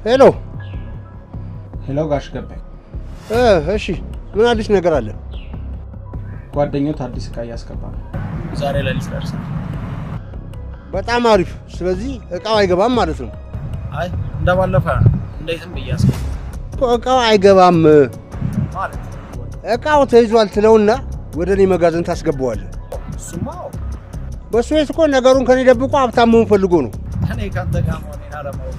ሄሎ ሄሎ ጋሽ ገባኝ። እሺ ምን አዲስ ነገር አለ? ጓደኛው አዲስ ዕቃ እያስገባ ነው። ዛሬ ለሊት ደርሰናል። በጣም አሪፍ። ስለዚህ እቃው አይገባም ማለት ነው? አይ እንደባለፈው ነው። እንዴትም ብያስገባ እቃው አይገባም ማለት እቃው ተይዟል ትለውና ወደ እኔ መጋዘን ታስገባዋለህ። እሱማ በሱ ቤት እኮ ነገሩን ከኔ ደብቆ ሀብታም መሆን ፈልጎ ነው። እኔ ካንተ ጋር መሆኔን አለማወቅ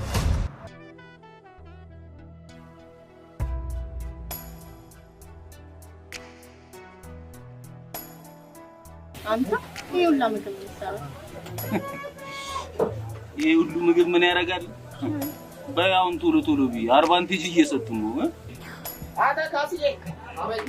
አንተ ይሄ ሁሉ ምግብ ይሰራል። ይሄ ሁሉ ምግብ ምን ያደርጋል? በያውን ቶሎ ቶሎ ቢ አድቫንቴጅ እየሰጡ ነው። አታ ካሲዬ አበይ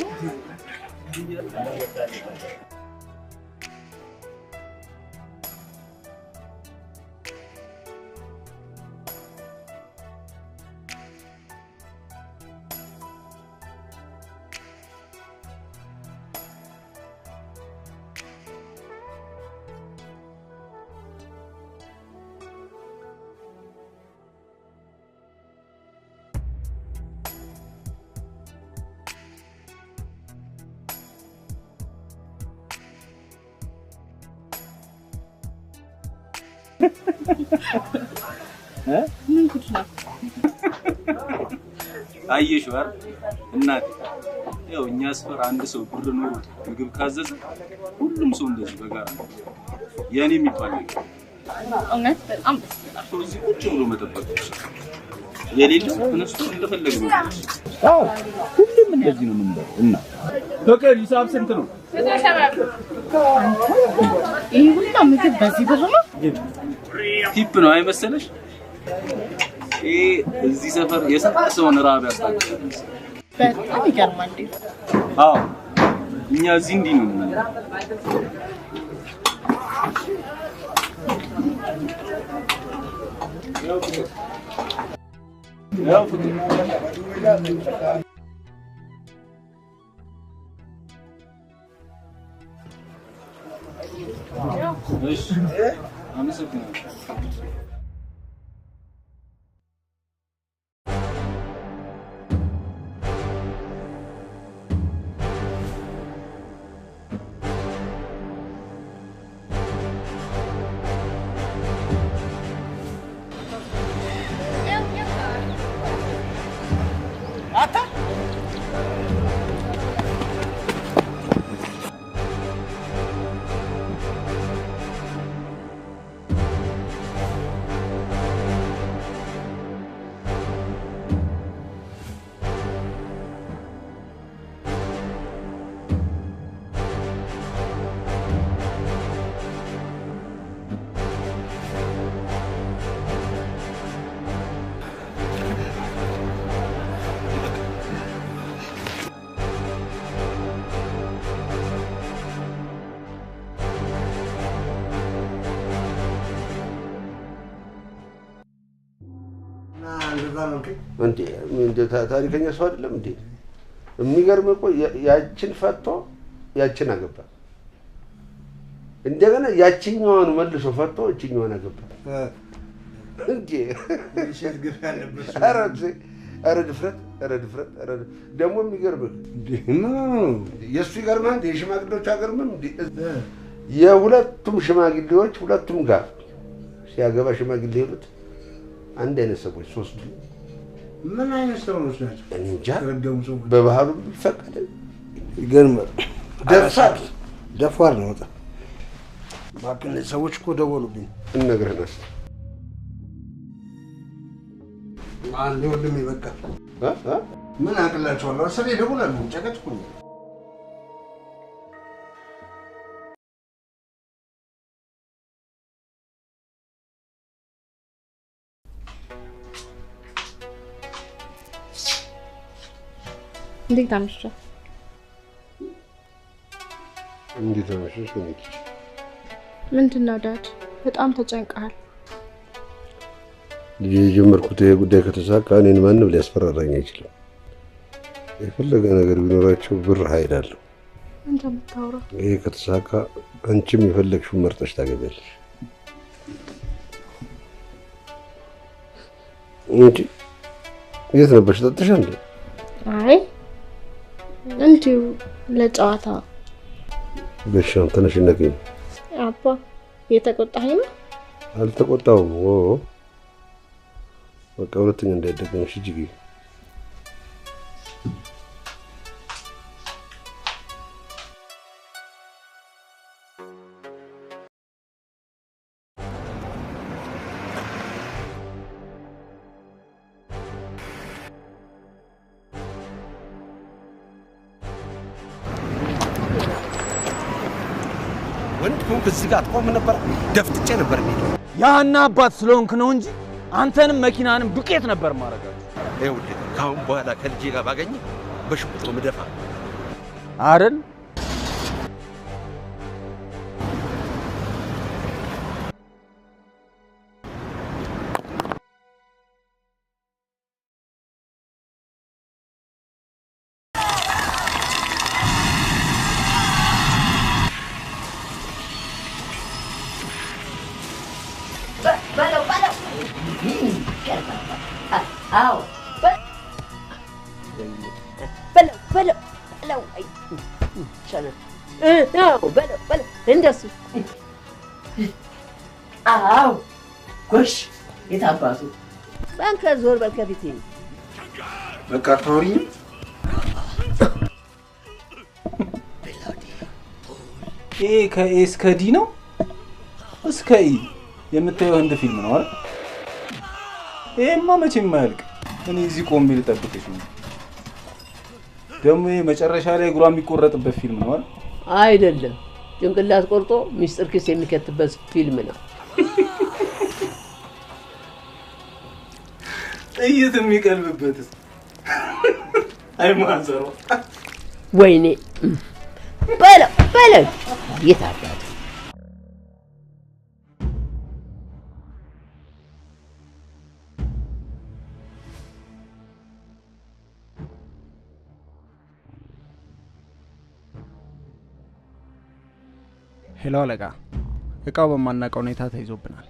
ምን ጉድ ነው? አየሽ ወር እናት ያው እኛ ሰፈር አንድ ሰው ብር ኖሮ ምግብ ካዘዘ ሁሉም ሰው እንደዚህ በጋራ ያኔ የሚባል እውነት በጣም ደስ ይላል። እዚህ ቁጭ ብሎ መጠበቅ የሌለው እነሱ እንደፈለገ ነው። አዎ ሁሉም እንደዚህ ነው የምንበለው። እና ፍቅር ሂሳብ ስንት ነው? ይሄ ሁሉ ምግብ በዚህ ብር ነው? ቲፕ ነው አይመሰለሽ? ይሄ እዚህ ሰፈር የሰውን ራብ ያስታግሳል። በጣም ይገርማል። አዎ እኛ እዚህ እንዲህ ነው የምንለው። ያው እሺ አመሰግናለሁ። እንዴ ታሪከኛ ሰው አይደለም እንዴ? የሚገርም እኮ ያችን ፈቶ ያችን አገባ። እንደገና ያችኛዋን መልሶ ፈቶ እችኛዋን አገባ። እንዴ ሸት ግፍ ያለበት ኧረ ድፍረት ደግሞ የሚገርም የእሱ ይገርማል። የሽማግሌዎች አገርምም እንዴ የሁለቱም ሽማግሌዎች ሁለቱም ጋር ሲያገባ ሽማግሌ ሄዱት አንድ አይነት ሰዎች ሶስቱ ምን አይነት ሰዎች ናቸው? እኔ እንጃ። በባህሉ ቢፈቀድ ይገርማል። ደፋር ነው በጣም። እባክህ እነዚህ ሰዎች እኮ ደወሉብኝ። እንነግርህናል። አንድ ወንድሜ በቃ ምን አቅላቸዋለሁ? አስሬ ይደውላሉ፣ ጨቀጭቁኝ። እንዴት አመሸ? እንዴት አመሸሽ? ምንድነው ዳድ? በጣም ተጨንቀሃል። ልጅ የጀመርኩት ይሄ ጉዳይ ከተሳካ እኔን ማንም ሊያስፈራራኝ አይችልም። የፈለገ ነገር ቢኖራቸው ብር ኃይል አለው። እንደምታወራው ይሄ ከተሳካ አንቺም የፈለግሽውን መርጠሽ ታገቢያለሽ እንጂ የት ነበርሽ? ጠጥተሽ እንዴ? አይ እንዲሁ ለጨዋታ። በሻም ተነሽ ነግኝ። አባ የተቆጣኸኝ ነው? አልተቆጣሁም። በቃ ሁለተኛ እንዳይደገምሽ እጅግ እዚህ ጋር ቆም ነበር ደፍጥጬ ነበር የሚሄደው። ያና አባት ስለሆንክ ነው እንጂ አንተንም መኪናንም ዱቄት ነበር ማረጋው። ይኸውልህ ካሁን በኋላ ከልጄ ጋር ባገኝ በሽጉጥ ነው የምደፋ አይደል? እንደሱ አዎ ጎሽ የታባቱ ባንከ ዞር በል ከፊቴ በቃ ታውሪኝ ኤ ከኤ እስከ ዲ ነው እስከ ኢ የምታየው ህንድ ፊልም ነው አይደል? ይሄማ መቼም የማያልቅ እኔ እዚህ ቆሜ ልጠብቅሽ ነው። ደግሞ መጨረሻ ላይ እግሯ የሚቆረጥበት ፊልም ነው አይደል? አይደለም ጭንቅላት ቆርጦ ሚስጥር ክስ የሚከትበት ፊልም ነው። ጥይት የሚቀልብበት አይ ማዘሮ ወይኔ በለው የታባቱ ሄሎ አለቃ፣ እቃው በማናውቀው ሁኔታ ተይዞብናል።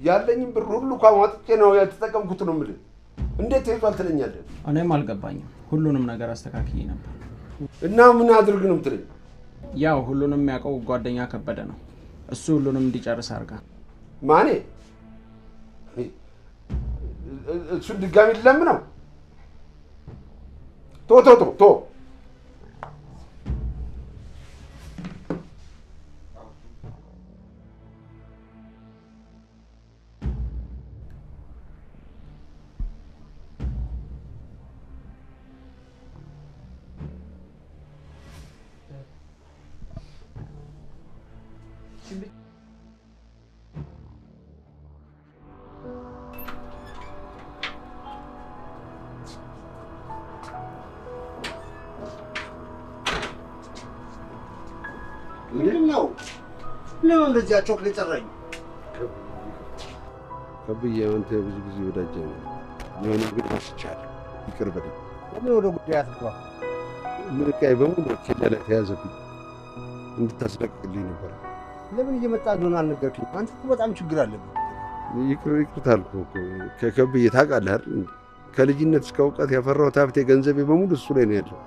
ያለኝም ብር ሁሉ ካሟጥጬ ነው የተጠቀምኩት ነው የምልህ። እንዴት ተይዟል ትለኛለህ? እኔም አልገባኝም። ሁሉንም ነገር አስተካክዬ ነበር። እና ምን አድርግ ነው የምትለኝ? ያው ሁሉንም የሚያውቀው ጓደኛ ከበደ ነው። እሱ ሁሉንም እንዲጨርስ አድርጋ። ማኔ እሱን ድጋሚ ልለምነው? ቶ ምንድነው? ለምን እንደዚህ ቾክሌት ጠራኝ? ከብዬ አንተ ብዙ ጊዜ ወዳጄ ነው። የሆነ ግን ወስቻለሁ። ይቅር በለኝ። ምን ወደ ጉዳይ አትግባ። ምን ቃይ በሙሉ ኬላ ላይ ተያዘብኝ። እንድታስለቅልኝ ነበር። ለምን እየመጣ እንደሆነ አልነገርክኝ? አንተ እኮ በጣም ችግር አለብህ። ይቅር ታልኩህ እኮ ከከብዬ ታውቃለህ አይደል? ከልጅነት እስከ እውቀት ያፈራሁት ሀብቴ ገንዘቤ በሙሉ እሱ ላይ ነው ያለው።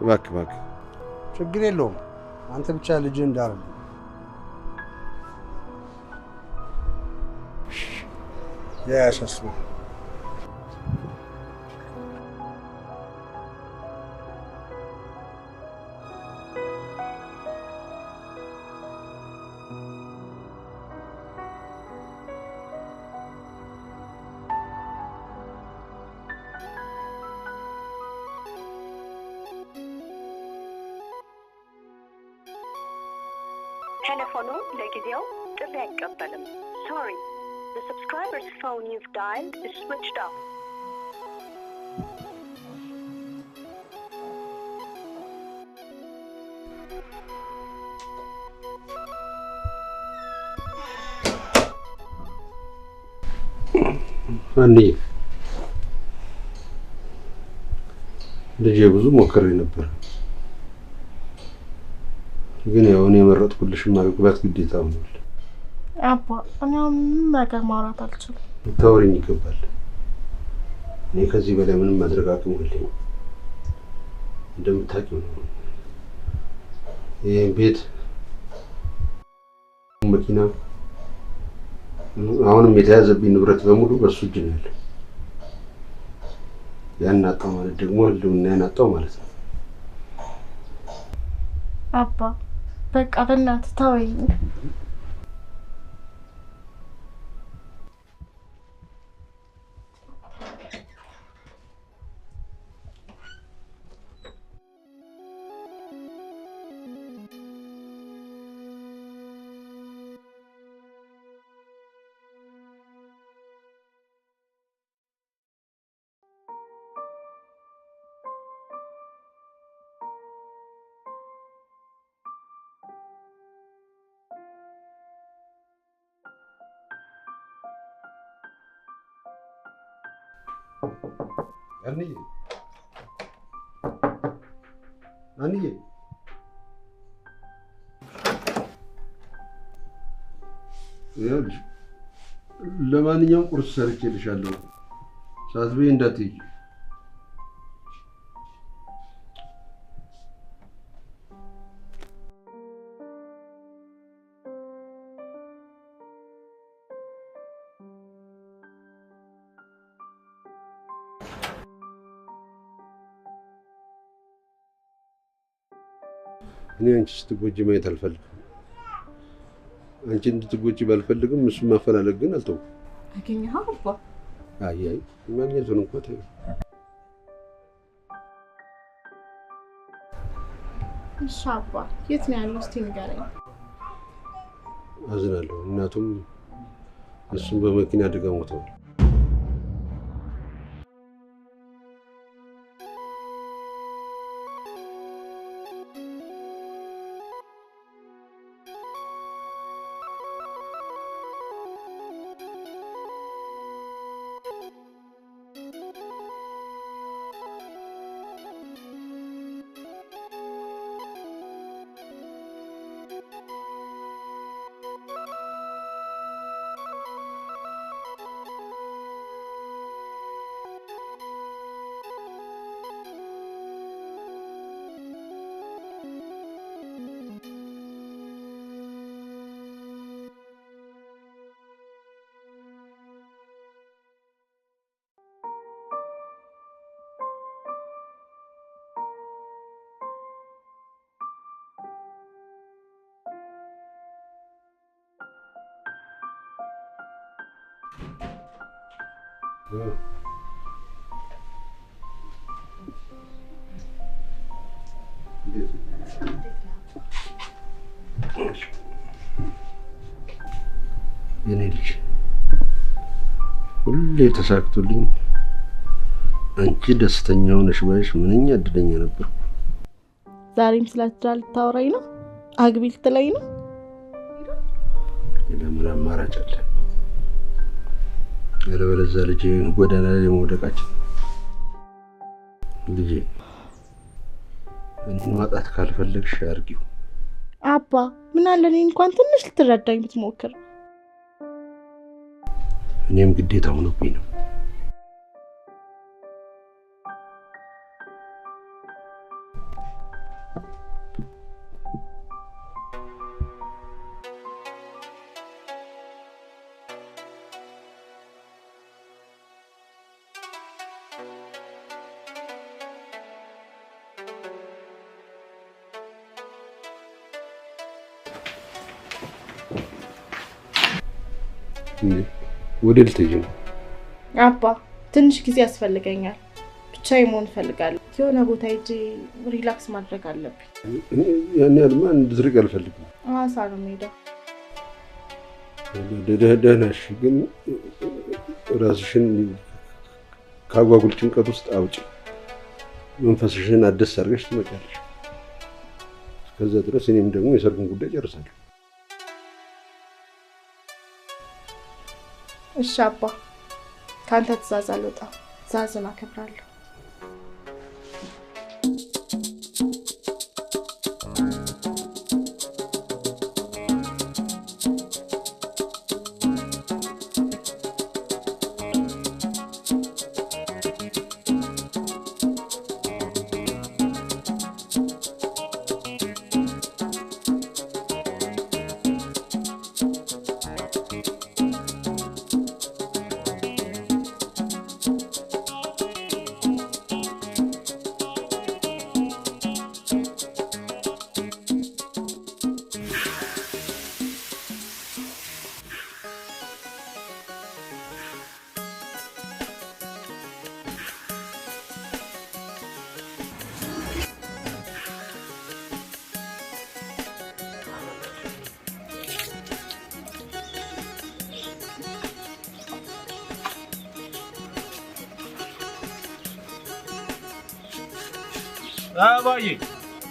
እባክህ ችግር የለውም። አንተ ብቻ ልጅ እንዳረግ ያያሸሱ ቴሌፎኑ ለጊዜው ጥሪ አይቀበልም። Sorry, the subscriber's phone you've dialed is switched off. አንዴ ልጄ ብዙ ሞክሬ ነበር፣ ግን ያው እኔ የመረጥኩልሽ ማግባት ግዴታ ሆኗል። አባ እኔ ምንም ነገር ማውራት አልችልም። ታወሪኝ ይገባል። እኔ ከዚህ በላይ ምንም ማድረግ አቅም የለኝም። እንደምታውቂው ነው ይሄ ቤት መኪና አሁንም የተያዘብኝ ንብረት በሙሉ በሱ እጅ ነው ያለው። ያን አጣው ማለት ደግሞ ህልውናዬን አጣው ማለት ነው። አባ በቃ በእናትህ ተወኝ። አንዬ ይኸውልሽ ለማንኛውም ቁርስ ሰርቼልሻለሁ። ሳትበይ እንዳትሄጂ። እኔ አንቺ ስትጎጂ ማየት አልፈልግም። አንቺ እንድትጎጂ ባልፈልግም እሱን ማፈላለግ ግን አልተውም። አገኘኸው አባ? አይ ማግኘቱን እንኳን ተይው። እሺ አባ የት ነው ያለው? እስቲ ንገረኝ። አዝናለሁ። እናቱም እሱም በመኪና አደጋ ሞተዋል። የኔ ልጅ ሁሌ ተሳክቶልኝ አንቺ ደስተኛ ሆነሽ ባይሽ ምንኛ እድለኛ ነበር። ዛሬም ስለትዳር ልታወራኝ ነው? አግቢ ልትለኝ ነው? ለምን አማራጭ አለ? ያለበለዚያ ልጄ ጎዳና ላይ መውደቃችን። ልጄ እኔን ማጣት ካልፈለግሽ አርጊው። አባ ምን አለ እኔ እንኳን ትንሽ ልትረዳኝ ብትሞክር። እኔም ግዴታ ሆኖብኝ ነው። ወደ ልትሄጂ ነው? አባ ትንሽ ጊዜ ያስፈልገኛል። ብቻዬን መሆን እፈልጋለሁ። የሆነ ቦታ ሄጄ ሪላክስ ማድረግ አለብኝ። ያን ያህልማ እንድትርቅ አልፈልግም። ሐዋሳ ነው የምሄደው። ደህና ነሽ፣ ግን ራስሽን ካጓጉል ጭንቀት ውስጥ አውጪ። መንፈስሽን አደስ አድርገሽ ትመጫለሽ። እስከዛ ድረስ እኔም ደግሞ የሰርጉን ጉዳይ ጨርሳለሁ። እሺ አባ፣ ካንተ ትእዛዝ አልወጣም። ትእዛዝን አከብራለሁ። አባዬ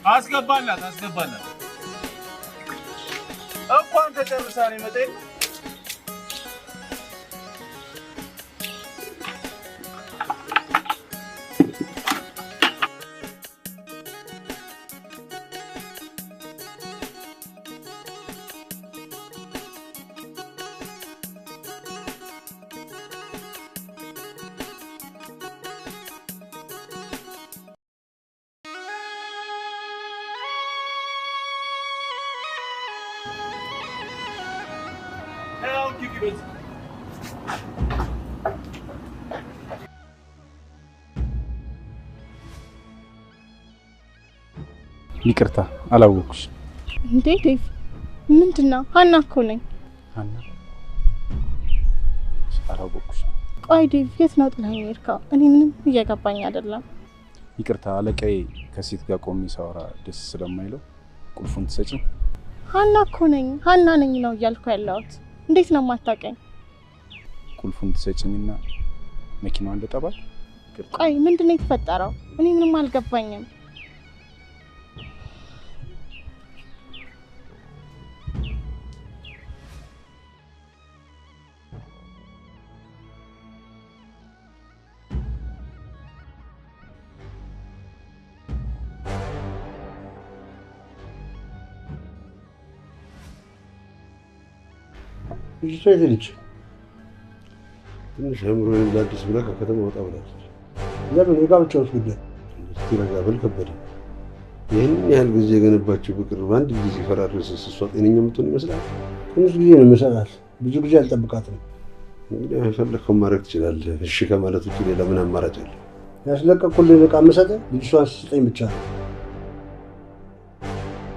አስገባላት እንኳን ተጨርሳኔ መጣይ ይቅርታ አላወኩሽ እንዴ ዴቭ ምንድነው ሀና እኮ ነኝ ሀና አላወኩሽ ቆይ ዴቭ የት ነው ጥላኝ ሄድከው እኔ ምንም እየገባኝ አይደለም ይቅርታ አለቃዬ ከሴት ጋር ቆሜ ሳወራ ደስ ስለማይለው ቁልፉን ትሰጪ ሀና እኮ ነኝ ሀና ነኝ ነው እያልኩ ያለሁት እንዴት ነው የማታውቀኝ ቁልፉን ትሰጪኝና መኪናው እንደጠባል ቆይ ምንድነው የተፈጠረው እኔ ምንም አልገባኝም ይሰይልች ትንሽ አእምሮዬን ላድስ ብላ ከከተማ ወጣ ብላለች። ለምን የጋብቻውስ ጉዳይ ትረጋ ብል ከበደ። ይህን ያህል ጊዜ የገነባችው ፍቅር በአንድ ጊዜ ፈራረሰ። እሷ ጤነኛ የምትሆን ይመስላል? ትንሽ ጊዜ ነው የሚሰጣት፣ ብዙ ጊዜ አልጠብቃትም። እንግዲህ የፈለግከውን ማድረግ ትችላለህ። እሺ ከማለት ውጭ ሌላ ምን አማራጭ አለ? ያስለቀቅኩልህ ዕቃ የምሰጥህ ልጅቷን ስትሰጠኝ ብቻ ነው።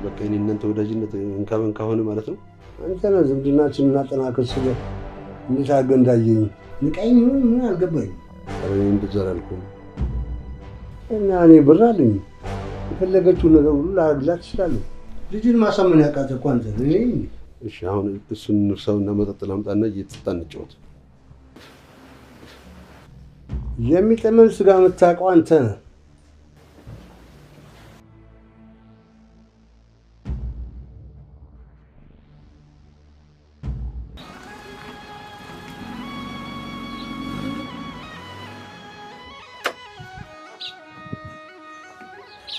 በቃ የእኔ እናንተ ወዳጅነት እንካ በንካ ሆነ ማለት ነው። አንተ ነህ ዝምድናችንን እናጠናክር ስልህ እንዴት አድርገህ እንዳየኝ ንቀኝ ምን አልገባኝም። ኧረ እኔ እንደዛ አላልኩም እና እኔ ብር አለኝ የፈለገችውን ነገር ሁሉ ላደርግላት እችላለሁ። ልጅን ማሳመን ያቃተህ እኮ አንተ ነህ። እሺ አሁን እሱን እንርሳውና መጠጥ ላምጣና እየጠጣን እንጫወት። የሚጥምን ስጋ የምታውቀው አንተ ነህ።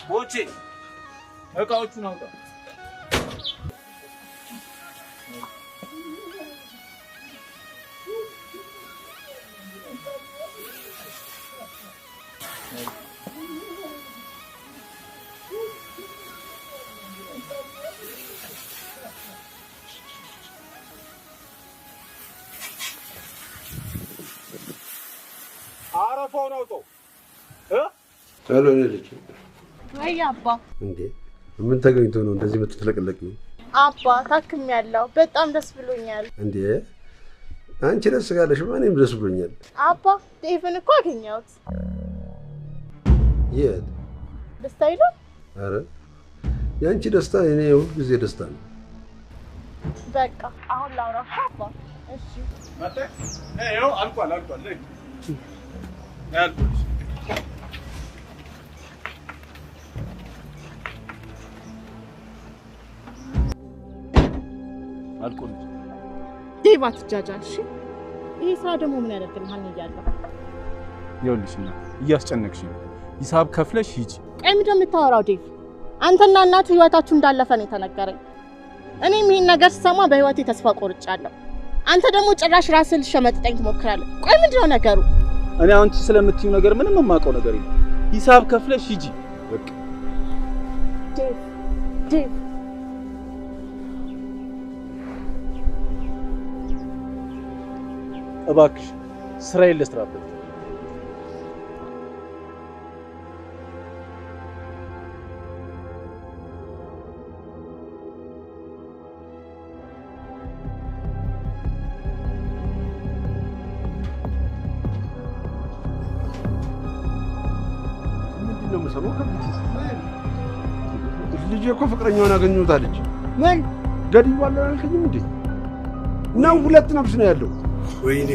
ቦቼ እቃዎቹን አውጣ። አረፋውን አውጣው ሄሎ ልጅ ወይ አባ እንዴ ምን ተገኝቶ ነው እንደዚህ የምትለቀለቂው? አባ ታክሜያለሁ በጣም ደስ ብሎኛል። እንዴ አንቺ ደስ ካለሽ እኔም ደስ ብሎኛል። አባ ዴቭን እኮ አገኘሁት። የት ደስታ ይለው? አረ ያንቺ ደስታ የኔ ሁሉ ጊዜ ደስታ ነው። በቃ አሁን ላውራ አባ። እሺ መጣ ይኸው አልቋል ለይ ያልኩሽ አልቆል ዴቭ አትጃጃል። እሺ ይሄ ስራ ደግሞ ምን ያደርግልሃል እያለሁ ይኸውልሽና እያስጨነቅሽኝ ሂሳብ ከፍለሽ ሂጂ። ቆይ ምንድን ነው የምታወራው ዴቭ? አንተና እናትህ ህይወታችሁ እንዳለፈ ነው የተነገረኝ። እኔም ይሄን ነገር ስሰማ በህይወቴ ተስፋ ቆርጫለሁ። አንተ ደግሞ ጭራሽ ራስህን ልትሸመጥጠኝ ትሞክራለህ። ቆይ ምንድን ነው ነገሩ? እኔ አንቺ ስለምትይው ነገር ምንም የማውቀው ነገር የለም። ሂሳብ ከፍለሽ ሂጂ በቃ። ዴቭ እባክሽ ስራዬን ልስራበት። ምንድነው የምሰማው? ልጄ እኮ ፍቅረኛውን አገኘሁታለች። ምን ገድዬዋለሁ አላልከኝም እንዴ? ነው ሁለት ነፍስ ነው ያለው። ወይኔ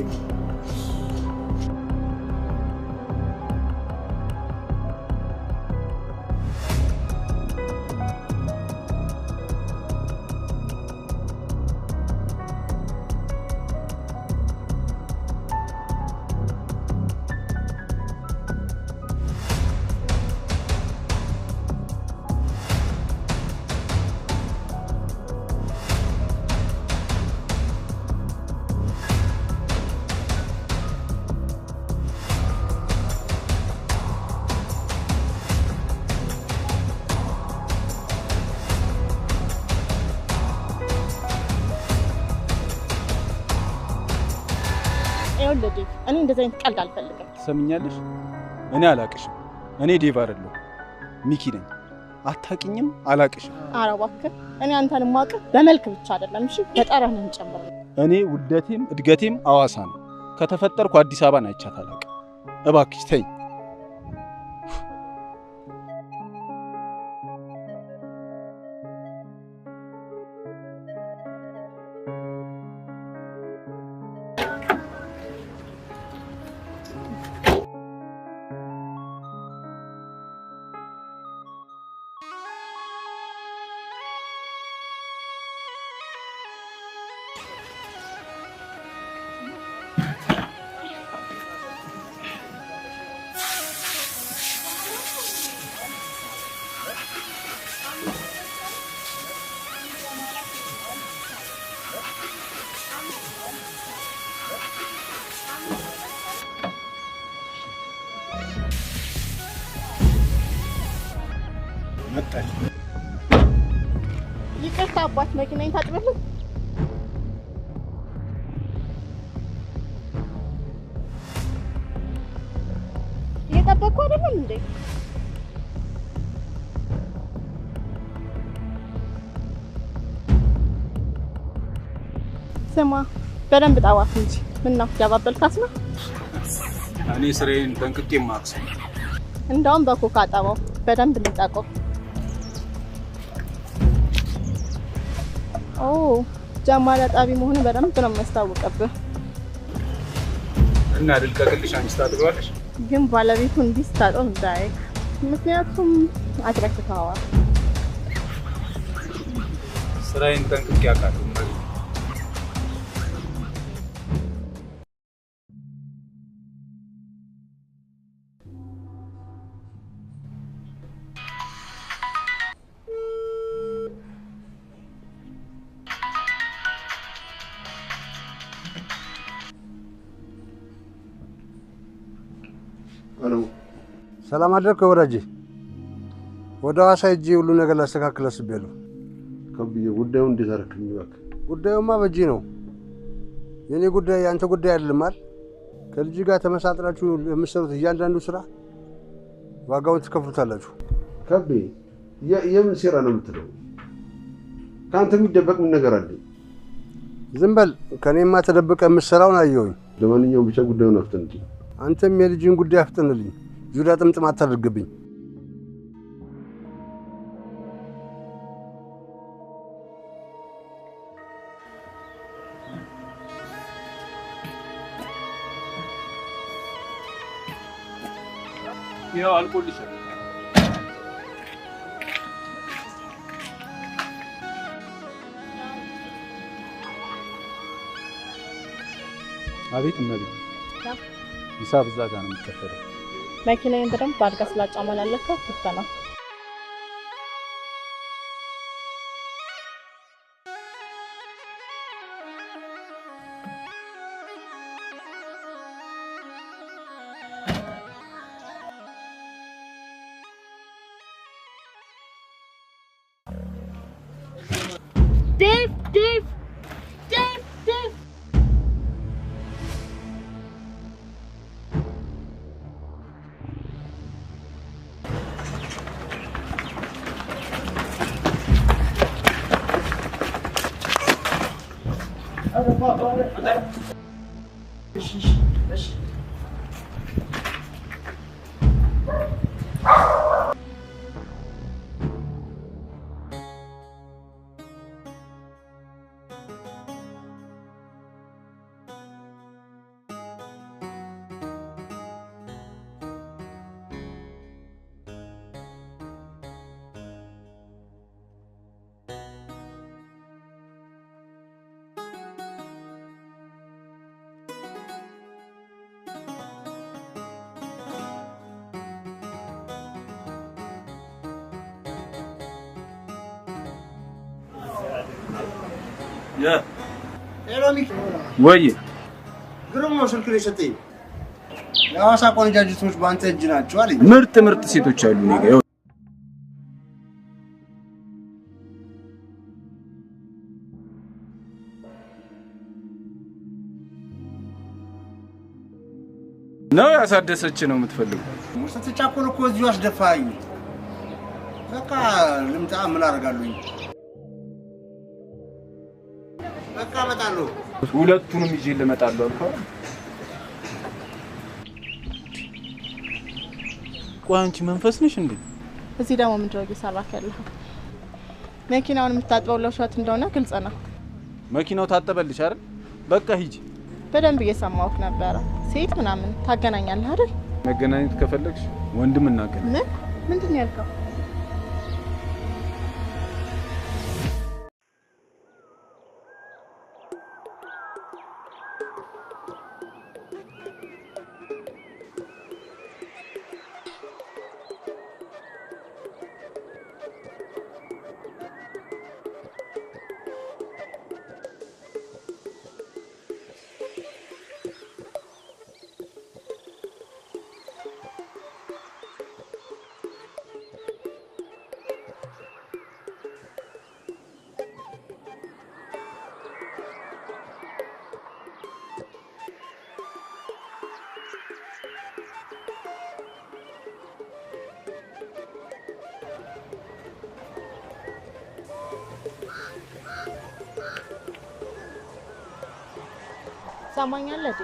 ይኸውልህ ዴቭ፣ እኔ እንደዚህ አይነት ቀልድ አልፈልግም። ትሰምኛለሽ? እኔ አላቅሽም። እኔ ዴቭ አይደለሁ ሚኪ ነኝ። አታውቂኝም፣ አላቅሽም። ኧረ እባክህ፣ እኔ አንተን የማውቅህ በመልክ ብቻ አይደለም፣ እሺ በጠረንህም ጨምር። እኔ ውልደቴም እድገቴም አዋሳ ነው። ከተፈጠርኩ አዲስ አበባን አይቻት አላውቅም። እባክሽ ተይኝ። መጣች። ይቅርታ አባት፣ መኪናዬን ታጥብልኝ። እየጠበቅኩ አይደለም እንዴ? ስማ፣ በደንብ ጣዋት እንጂ ምን ነው ያባበልካት ነው? እኔ ስራዬን ጠንቅቄ ማክስ እንደውም በኮካ ጣባው በደንብ ልጠቀው። ኦ ጀማል አጣቢ መሆኑ በደንብ ነው የሚያስታውቅብህ። እና ልልቀቅልሽ፣ አንቺ ታጥቢዋለሽ። ግን ባለቤቱ እንዲህ ስታጠው እንዳይ፣ ምክንያቱም አትረክተዋል። ስራዬን ጠንቅቄ አውቃለሁ። ሰላም አደርክ ወዳጄ። ወደ ሐዋሳ ሂጄ ሁሉ ነገር ላስተካክል አስቤያለሁ። ከብዬ ጉዳዩ እንዴት አደረክልኝ? እባክህ ጉዳዩማ በእጄ ነው። የኔ ጉዳይ ያንተ ጉዳይ አይደለም አይደል? ከልጅ ጋር ተመሳጥራችሁ የምትሰሩት እያንዳንዱ ስራ ዋጋውን ትከፍሉታላችሁ። ከቤ የምን ሴራ ነው የምትለው? ከአንተ የሚደበቅ ምን ነገር አለ? ዝም በል። ከኔማ ተደብቀ የምትሰራውን አየሁኝ። ለማንኛውም ብቻ ጉዳዩን አፍጥንልኝ። አንተም የልጅን ጉዳይ አፍጥንልኝ። ዙሪያ ጥምጥም አታድርግብኝ። ያው አልቆልሻል። አቤት እመቤት፣ ሂሳብ እዛ ጋር ነው የሚከፈለው። መኪናዬን በደንብ አድርገህ ስላጫመላለከው ትተና Dave! ወይ ግሩም ነው። ስልክ ላይ ሰጠኝ። የሐዋሳ ቆንጃጅቶች በአንተ እጅ ናቸው አለኝ። ምርጥ ሴቶች አሉ እኔ ጋር። ነው ያሳደሰች ነው የምትፈልገው? ስትቻኮል እኮ እዚሁ አስደፋኝ። በቃ ልምጣ ምን አደርጋለሁኝ? በቃ እመጣለሁ። ሁለቱንም ይዤ ልመጣለሁ አልኩህ። ቆይ አንቺ መንፈስ ነሽ እንዴ? እዚህ ደግሞ ምንድን ነው እየሰራክ ያለኸው? መኪናውን የምታጥበው ለውሸት እንደሆነ ግልጽ ነው። መኪናው ታጠበልሽ አይደል? በቃ ሂጂ። በደንብ እየሰማሁህ ነበረ። ሴት ምናምን ታገናኛለህ አይደል? መገናኘት ከፈለግሽ ወንድም እናገናኝ። ምንድን ነው ያልከው? ሰማኛለህ?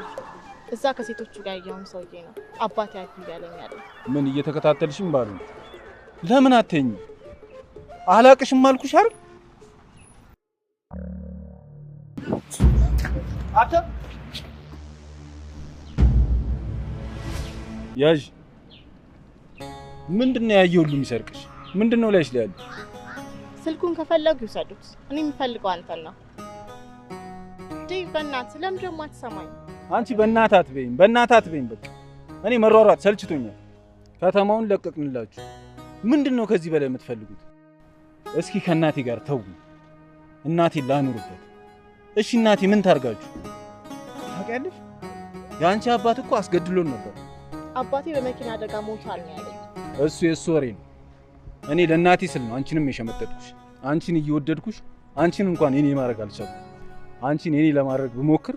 እዛ ከሴቶቹ ጋር ያየውን ሰውዬ ነው አባቴ አይኩ ያለኛል። ምን እየተከታተልሽም ባሉ ለምን አትኝ? አላቅሽም አልኩሽ አይደል? አተ ያዥ ምንድነው ያየው ሁሉ የሚሰርቅሽ? ምንድነው ላይሽ ላይ ያለው? ስልኩን ከፈለጉ ይሰዱት። እኔ የምፈልገው አንተን ነው። ዴቭ በእናትህ ለምን ደግሞ አትሰማኝ? አንቺ በእናትህ አትበይኝ በቃ። እኔ መሯሯጥ ሰልችቶኛል። ከተማውን ለቀቅንላችሁ። ምንድነው ከዚህ በላይ የምትፈልጉት? እስኪ ከእናቴ ጋር ተው። እናቴ ላኑርበት። እሺ እናቴ ምን ታርጋችሁ? ታውቂያለሽ? ያንቺ አባት እኮ አስገድሎን ነበር። አባቴ በመኪና አደጋ ሞቷል ነው ያለኝ። እሱ የሱ ወሬ ነው። እኔ ለእናቴ ስል ነው አንቺንም የሸመጠጥኩሽ። አንቺን እየወደድኩሽ አንቺን እንኳን እኔ ማድረግ አልቻልኩም። አንቺን እኔ ለማድረግ ብሞክር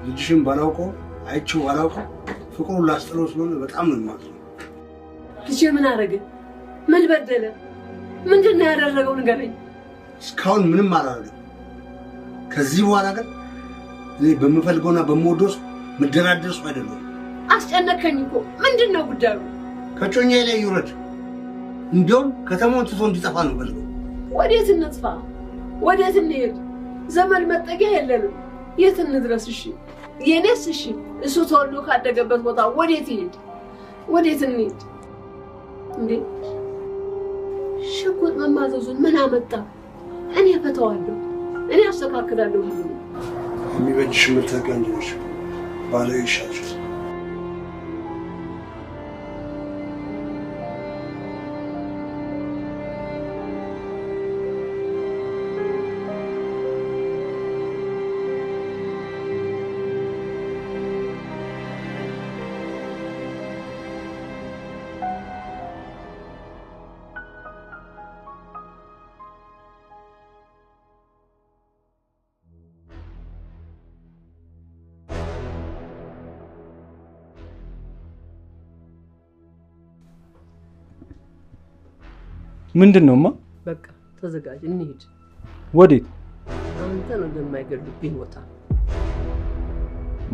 ልጅሽን ባላውቀው አይቼው ባላውቀው ፍቅሩን ላስጥለው ስለሆነ በጣም ነው የማዝነው። ልጄ ምን አደረገ? ምን በደለ? ምንድነው ያደረገው? ንገረኝ። እስካሁን ምንም አላደረገም። ከዚህ በኋላ ግን እኔ በምፈልገውና በምወደው ምደራደር ሰው አይደለም። አስጨነቀኝ እኮ። ምንድነው ጉዳዩ? ከጮኛዬ ላይ ይውረድ። እንዲያውም ከተማውን ትቶ እንዲጠፋ ነው ፈልገው። ወዴት እንጥፋ? ወዴት እንሄድ? ዘመን መጠጊያ የለንም። የት እንድረስ? እሺ የኔስ? እሺ እሱ ተወልዶ ካደገበት ቦታ ወዴት ይሄድ? ወዴት እንሄድ? እንዴ ሽጉጥ መማዘዙን ምን አመጣ? እኔ ፈተዋለሁ። እኔ አስተካክላለሁ። የሚበጅሽ ምትገኝሽ ባለው ይሻል። ምንድነውማ? በቃ ተዘጋጅ፣ እንሂድ። ወዴት? አንተ ነው እንደማይገሉብኝ ወጣ።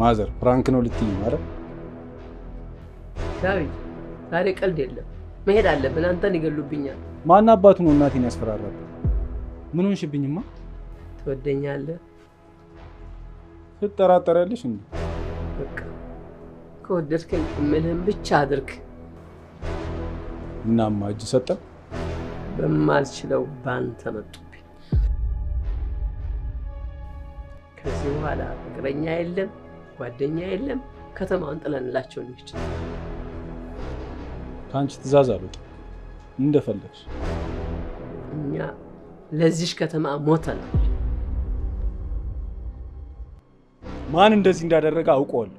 ማዘር ፕራንክ ነው ልትይኝ አይደል? ዳዊት ዛሬ ቀልድ የለም። መሄድ አለብን። አንተን ይገሉብኛል። ማን አባቱ ነው እናቴን ያስፈራራል? ምን ሆንሽብኝማ? ትወደኛለህ? ትጠራጠሪያለሽ እንዴ? በቃ ከወደድከኝ እምልህን ብቻ አድርግ። እናማ እጅ ሰጠ? በማልችለው ባንተ መጡብኝ። ከዚህ በኋላ ፍቅረኛ የለም፣ ጓደኛ የለም። ከተማውን ጥለንላቸው እንሂድ። ካንቺ ትእዛዝ አልወጣም። እንደፈለግሽ። እኛ ለዚህ ከተማ ሞተናል። ማን እንደዚህ እንዳደረገ አውቀዋለሁ።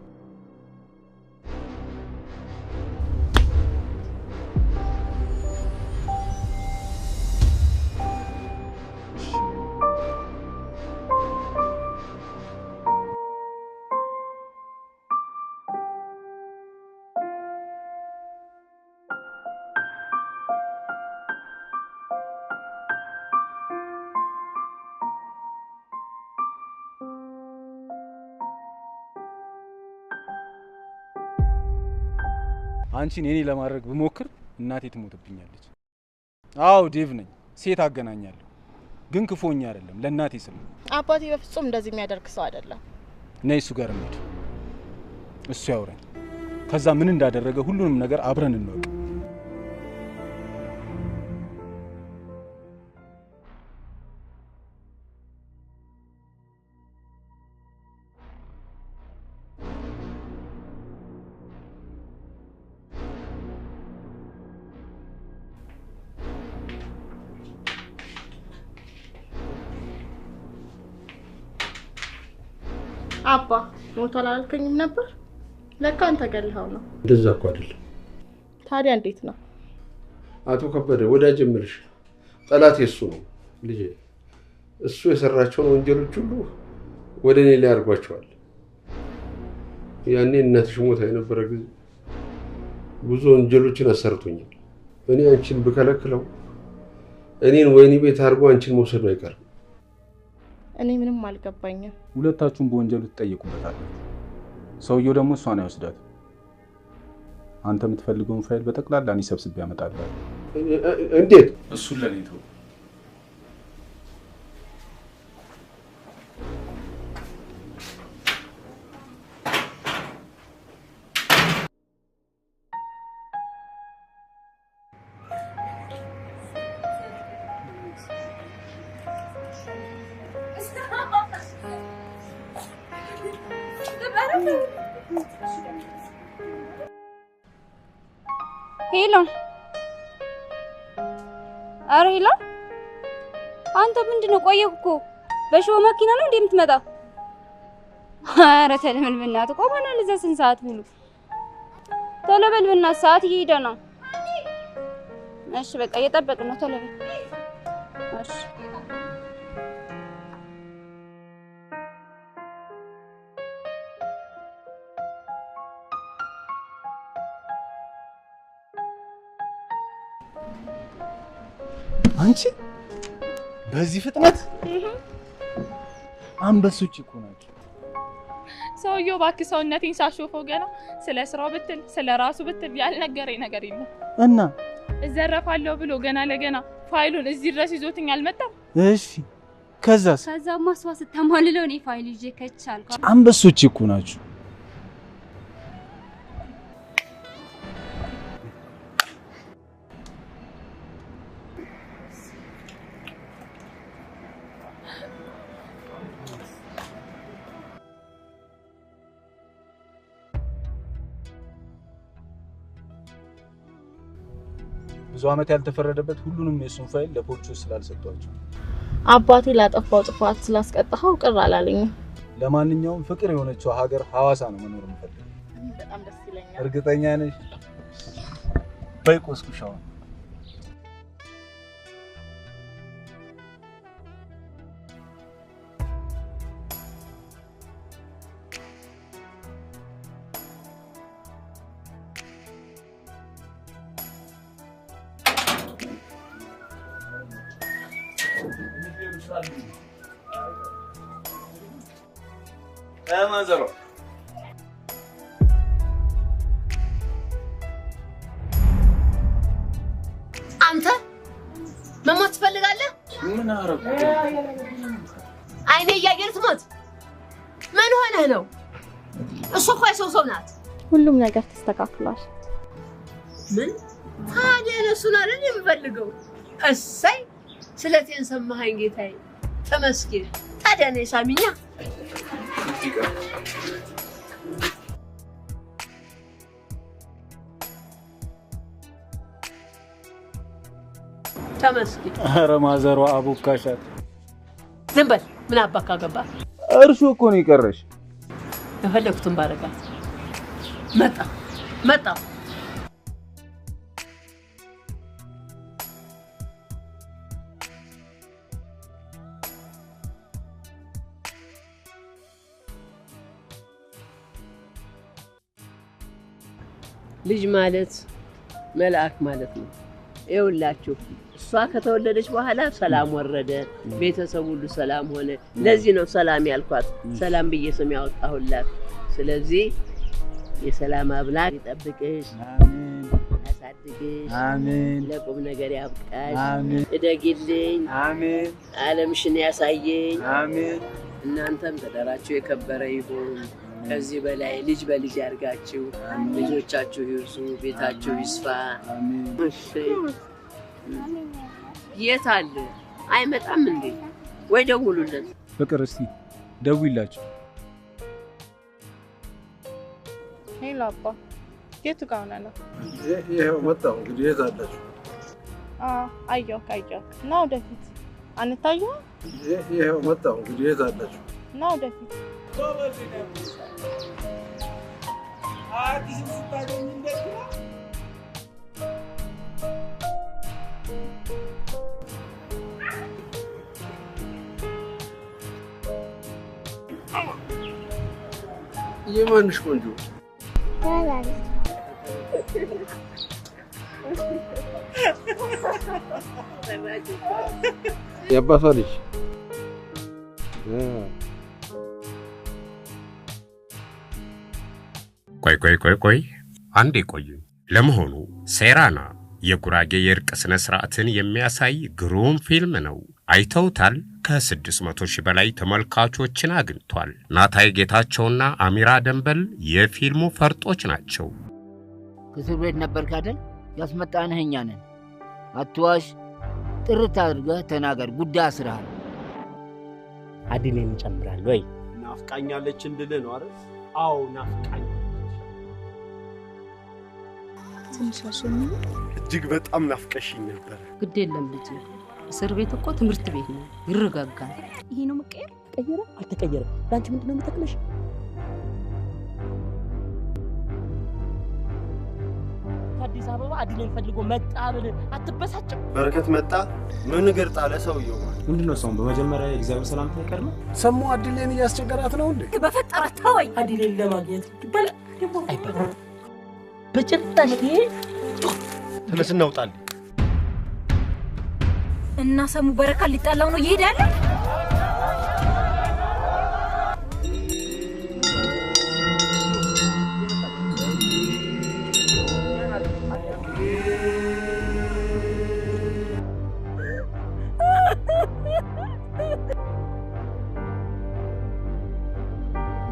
አንቺን የኔ ለማድረግ ብሞክር እናቴ ትሞትብኛለች። አዎ ዴቭ ነኝ፣ ሴት አገናኛለሁ። ግን ክፎኛ አይደለም፣ ለእናቴ ስል ነው። አባቴ በፍጹም እንደዚህ የሚያደርግ ሰው አይደለም። ነይ እሱ ጋር እንሂድ፣ እሱ ያውራኝ። ከዛ ምን እንዳደረገ ሁሉንም ነገር አብረን እንወቅ። አባ ሞቷል አላልከኝም ነበር? ለካ አንተ ገልኸው ነው። እንደዛ እኮ አይደለም። ታዲያ እንዴት ነው? አቶ ከበደ ወዳጅ ምርሽ ጠላት የሱ ነው ልጄ። እሱ የሰራቸውን ወንጀሎች ሁሉ ወደ እኔ ላይ አድርጓቸዋል። ያኔ እናትሽ ሞታ የነበረ ጊዜ ብዙ ወንጀሎችን አሰርቶኛል። እኔ አንቺን ብከለክለው እኔን ወይኔ ቤት አድርጎ አንቺን መውሰዱ አይቀርም። እኔ ምንም አልገባኝም። ሁለታችሁም በወንጀሉ ትጠየቁበታላችሁ። ሰውየው ደግሞ እሷን አይወስዳት። አንተ የምትፈልገውን ፋይል በጠቅላላ እኔ ሰብስቤ ያመጣልሃል። እንዴት? እሱን ለኔ ተው። ሄሎ፣ አረ ሄሎ፣ አንተ ምንድነው? ቆየህ እኮ በሾው መኪና ነው እንዴ የምትመጣው? አረ ተለምን በእናትህ ቆመናል እዛ ስንት ሰዓት ሙሉ። ቶሎ በል በእናትህ ሰዓት እየሄደ ነው። እሺ በቃ እየጠበቅን ነው። ቶሎ በል እሺ። አንቺ በዚህ ፍጥነት አንበሶች እኮ ናቸው። ሰውየው እባክህ ሰውነቴን ሳሾፈው ገና ስለ ስራው ብትል ስለ ራሱ ብትል ያልነገረኝ ነገር የለም። እና እዘረፋለሁ ብሎ ገና ለገና ፋይሉን እዚህ ድረስ ይዞትኝ አልመጣም። እሺ ከዛስ? ከዛማ እሷ ስታማልለው እኔ ፋይል ይዤ ከቻልኩ። አንበሶች እኮ ናቸው። ብዙ አመት ያልተፈረደበት ሁሉንም የሱን ፋይል ለፖሊሶች ስላልሰጧቸው አባቴ ላጠፋው ጥፋት ስላስቀጣኸው ቅር አላለኝም። ለማንኛውም ፍቅር የሆነችው ሀገር ሐዋሳ ነው መኖር የምፈልገው። በጣም ደስ ይለኛል። እርግጠኛ ነሽ? በይ ቆስኩሻው። ማዘሮ አንተ መሞት ትፈልጋለህ? ምን አረኩ? አይኔ እያየህ ልትሞት? ምን ሆነህ ነው? እሱ እኮ የሰው ሰው ናት። ሁሉም ነገር ተስተካክሏል። ምን ታዲያ እሱን አይደል የምፈልገው? እሰይ ስለቴን ሰማኸኝ ጌታዬ፣ ተመስገን። ታዲያ ነይ ሳሚኛ። ተመስገን። ኧረ ማዘሯ አቦካሻት። ዝም በል። ምን አባካ ገባ? እርሱ እኮ ነው የቀረሽ። የፈለኩትን ባረጋት። መጣ ልጅ ማለት መልአክ ማለት ነው። ይኸውላችሁ እሷ ከተወለደች በኋላ ሰላም ወረደ፣ ቤተሰብ ሁሉ ሰላም ሆነ። ለዚህ ነው ሰላም ያልኳት፣ ሰላም ብዬ ስም ያወጣሁላት። ስለዚህ የሰላም አምላክ ይጠብቅሽ። አሜን። ያሳድግሽ። አሜን። ለቁም ነገር ያብቃሽ። አሜን። እደግልኝ። አሜን። ዓለምሽን ያሳየኝ። አሜን። እናንተም ተደራችሁ የከበረ ይሁን። ከዚህ በላይ ልጅ በልጅ ያርጋችሁ። ልጆቻችሁ ይርሱ፣ ቤታችሁ ይስፋ። አሜን። እሺ የት አለ? አይመጣም እንዴ? ወይ ደውሉለት። ፍቅር እስቲ ደውይላችሁ። ሄሎ አባ፣ የት ጋር ነው? ይሄው መጣሁ። እንግዲህ የት አላችሁ? አየሁ እና ወደፊት አንታየው። ይሄው መጣሁ። እንግዲህ የት አላችሁ? እና ወደፊት አዲስ ስታገኝ እንደት ነው? የማንሽ ቆንጆ? የአባቷ ልጅ። ቆይ አንዴ ቆዩ። ለመሆኑ ሴራና የጉራጌ የእርቅ ስነ ስርዓትን የሚያሳይ ግሩም ፊልም ነው። አይተውታል? ከ600,000 በላይ ተመልካቾችን አግኝቷል። ናታይ ጌታቸውና አሚራ ደንበል የፊልሙ ፈርጦች ናቸው። ከእስር ቤት ነበርክ አይደል? ያስመጣንህ እኛ ነን። አትዋሽ፣ ጥርት አድርገህ ተናገር። ጉዳይ አስረሃል። አድሌን እንጨምራለን ወይ? ናፍቃኛለች እንድልህ ነው አይደል? አዎ ናፍቃኛለች። ትንሽሽኝ እጅግ በጣም ናፍቀሽኝ ነበር። ግድ የለም ልጅ፣ እስር ቤት እኮ ትምህርት ቤት ነው፣ ይረጋጋል። ይሄ ነው መቀየር። ተቀየረ አልተቀየረ ላንቺ ምንድነው የምትጠቅመሽ? አዲስ አበባ አድሌን ፈልጎ መጣ ብል አትበሳጭም? በረከት መጣ ምን ነገር ጣለ ሰውየው? ምንድነው ሰው በመጀመሪያ የእግዚአብሔር ሰላም ታይቀርም? ሰሙ አድሌን እያስቸገራት ነው እንዴ? በፈጠረ ተወኝ። አድሌን ለማግኘት ይባል አይባል በጭራሽ ይሄ ተነስና ውጣል። እና ሰሙ በረካ ሊጣላው ነው ይሄዳል።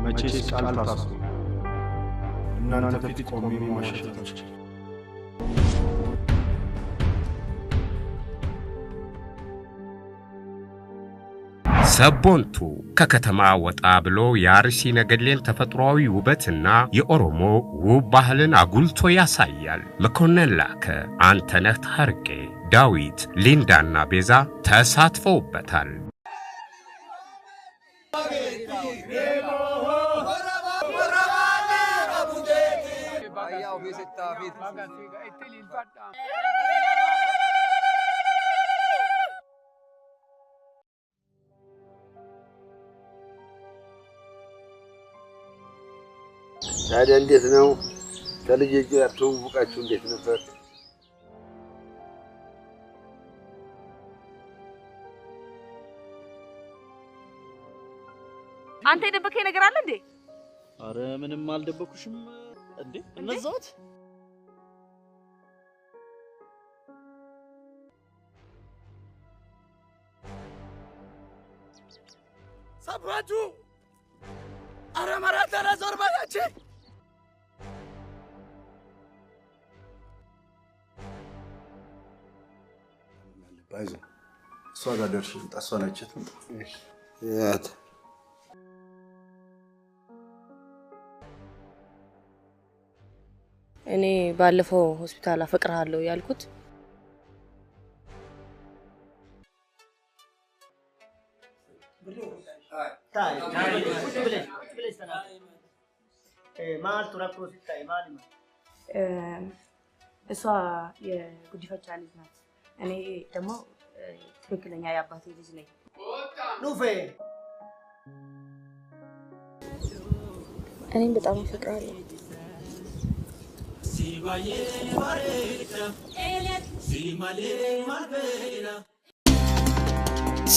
መቼስ ቃል ታስቡ እናንተ ፊት ቆሜ ማሸተታችሁ ሰቦንቱ ከከተማ ወጣ ብሎ የአርሲ ነገሌን ተፈጥሯዊ ውበትና የኦሮሞ ውብ ባህልን አጉልቶ ያሳያል። መኮንን ላከ፣ አንተነህ ታርቄ፣ ዳዊት፣ ሊንዳና ቤዛ ተሳትፈውበታል። ታዲያ እንዴት ነው? ከልጄ ጋር ተውውቃችሁ እንዴት ነበር? አንተ የደበከኝ ነገር አለ እንዴ? አረ ምንም አልደበኩሽም እንዴ። እነዛት ሰባቱ አረ ማራታ ለዞር ባያቺ ባይዞ እሷ ጋር ደርሽ ጣሷን አይቼት ያት እኔ ባለፈው ሆስፒታል አፈቅርሃለሁ ያልኩት እሷ የጉዲፈቻ ልጅ ናት። እኔ ደግሞ ትክክለኛ የአባቴ ልጅ ነኝ። ኑፌ እኔም በጣም አፈቅርሃለሁ።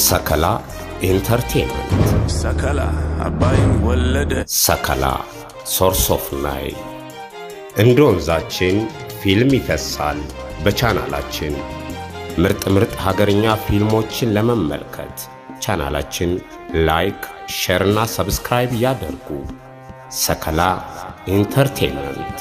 ሰከላ ኢንተርቴይንመንት ሰከላ አባይን ወለደ። ሰከላ ሶርስ ኦፍ ናይል እንደ ወንዛችን ፊልም ይፈሳል። በቻናላችን ምርጥ ሀገርኛ ፊልሞችን ለመመልከት ቻናላችን ላይክ፣ ሼር እና ሰብስክራይብ ያደርጉ። ሰከላ ኢንተርቴይንመንት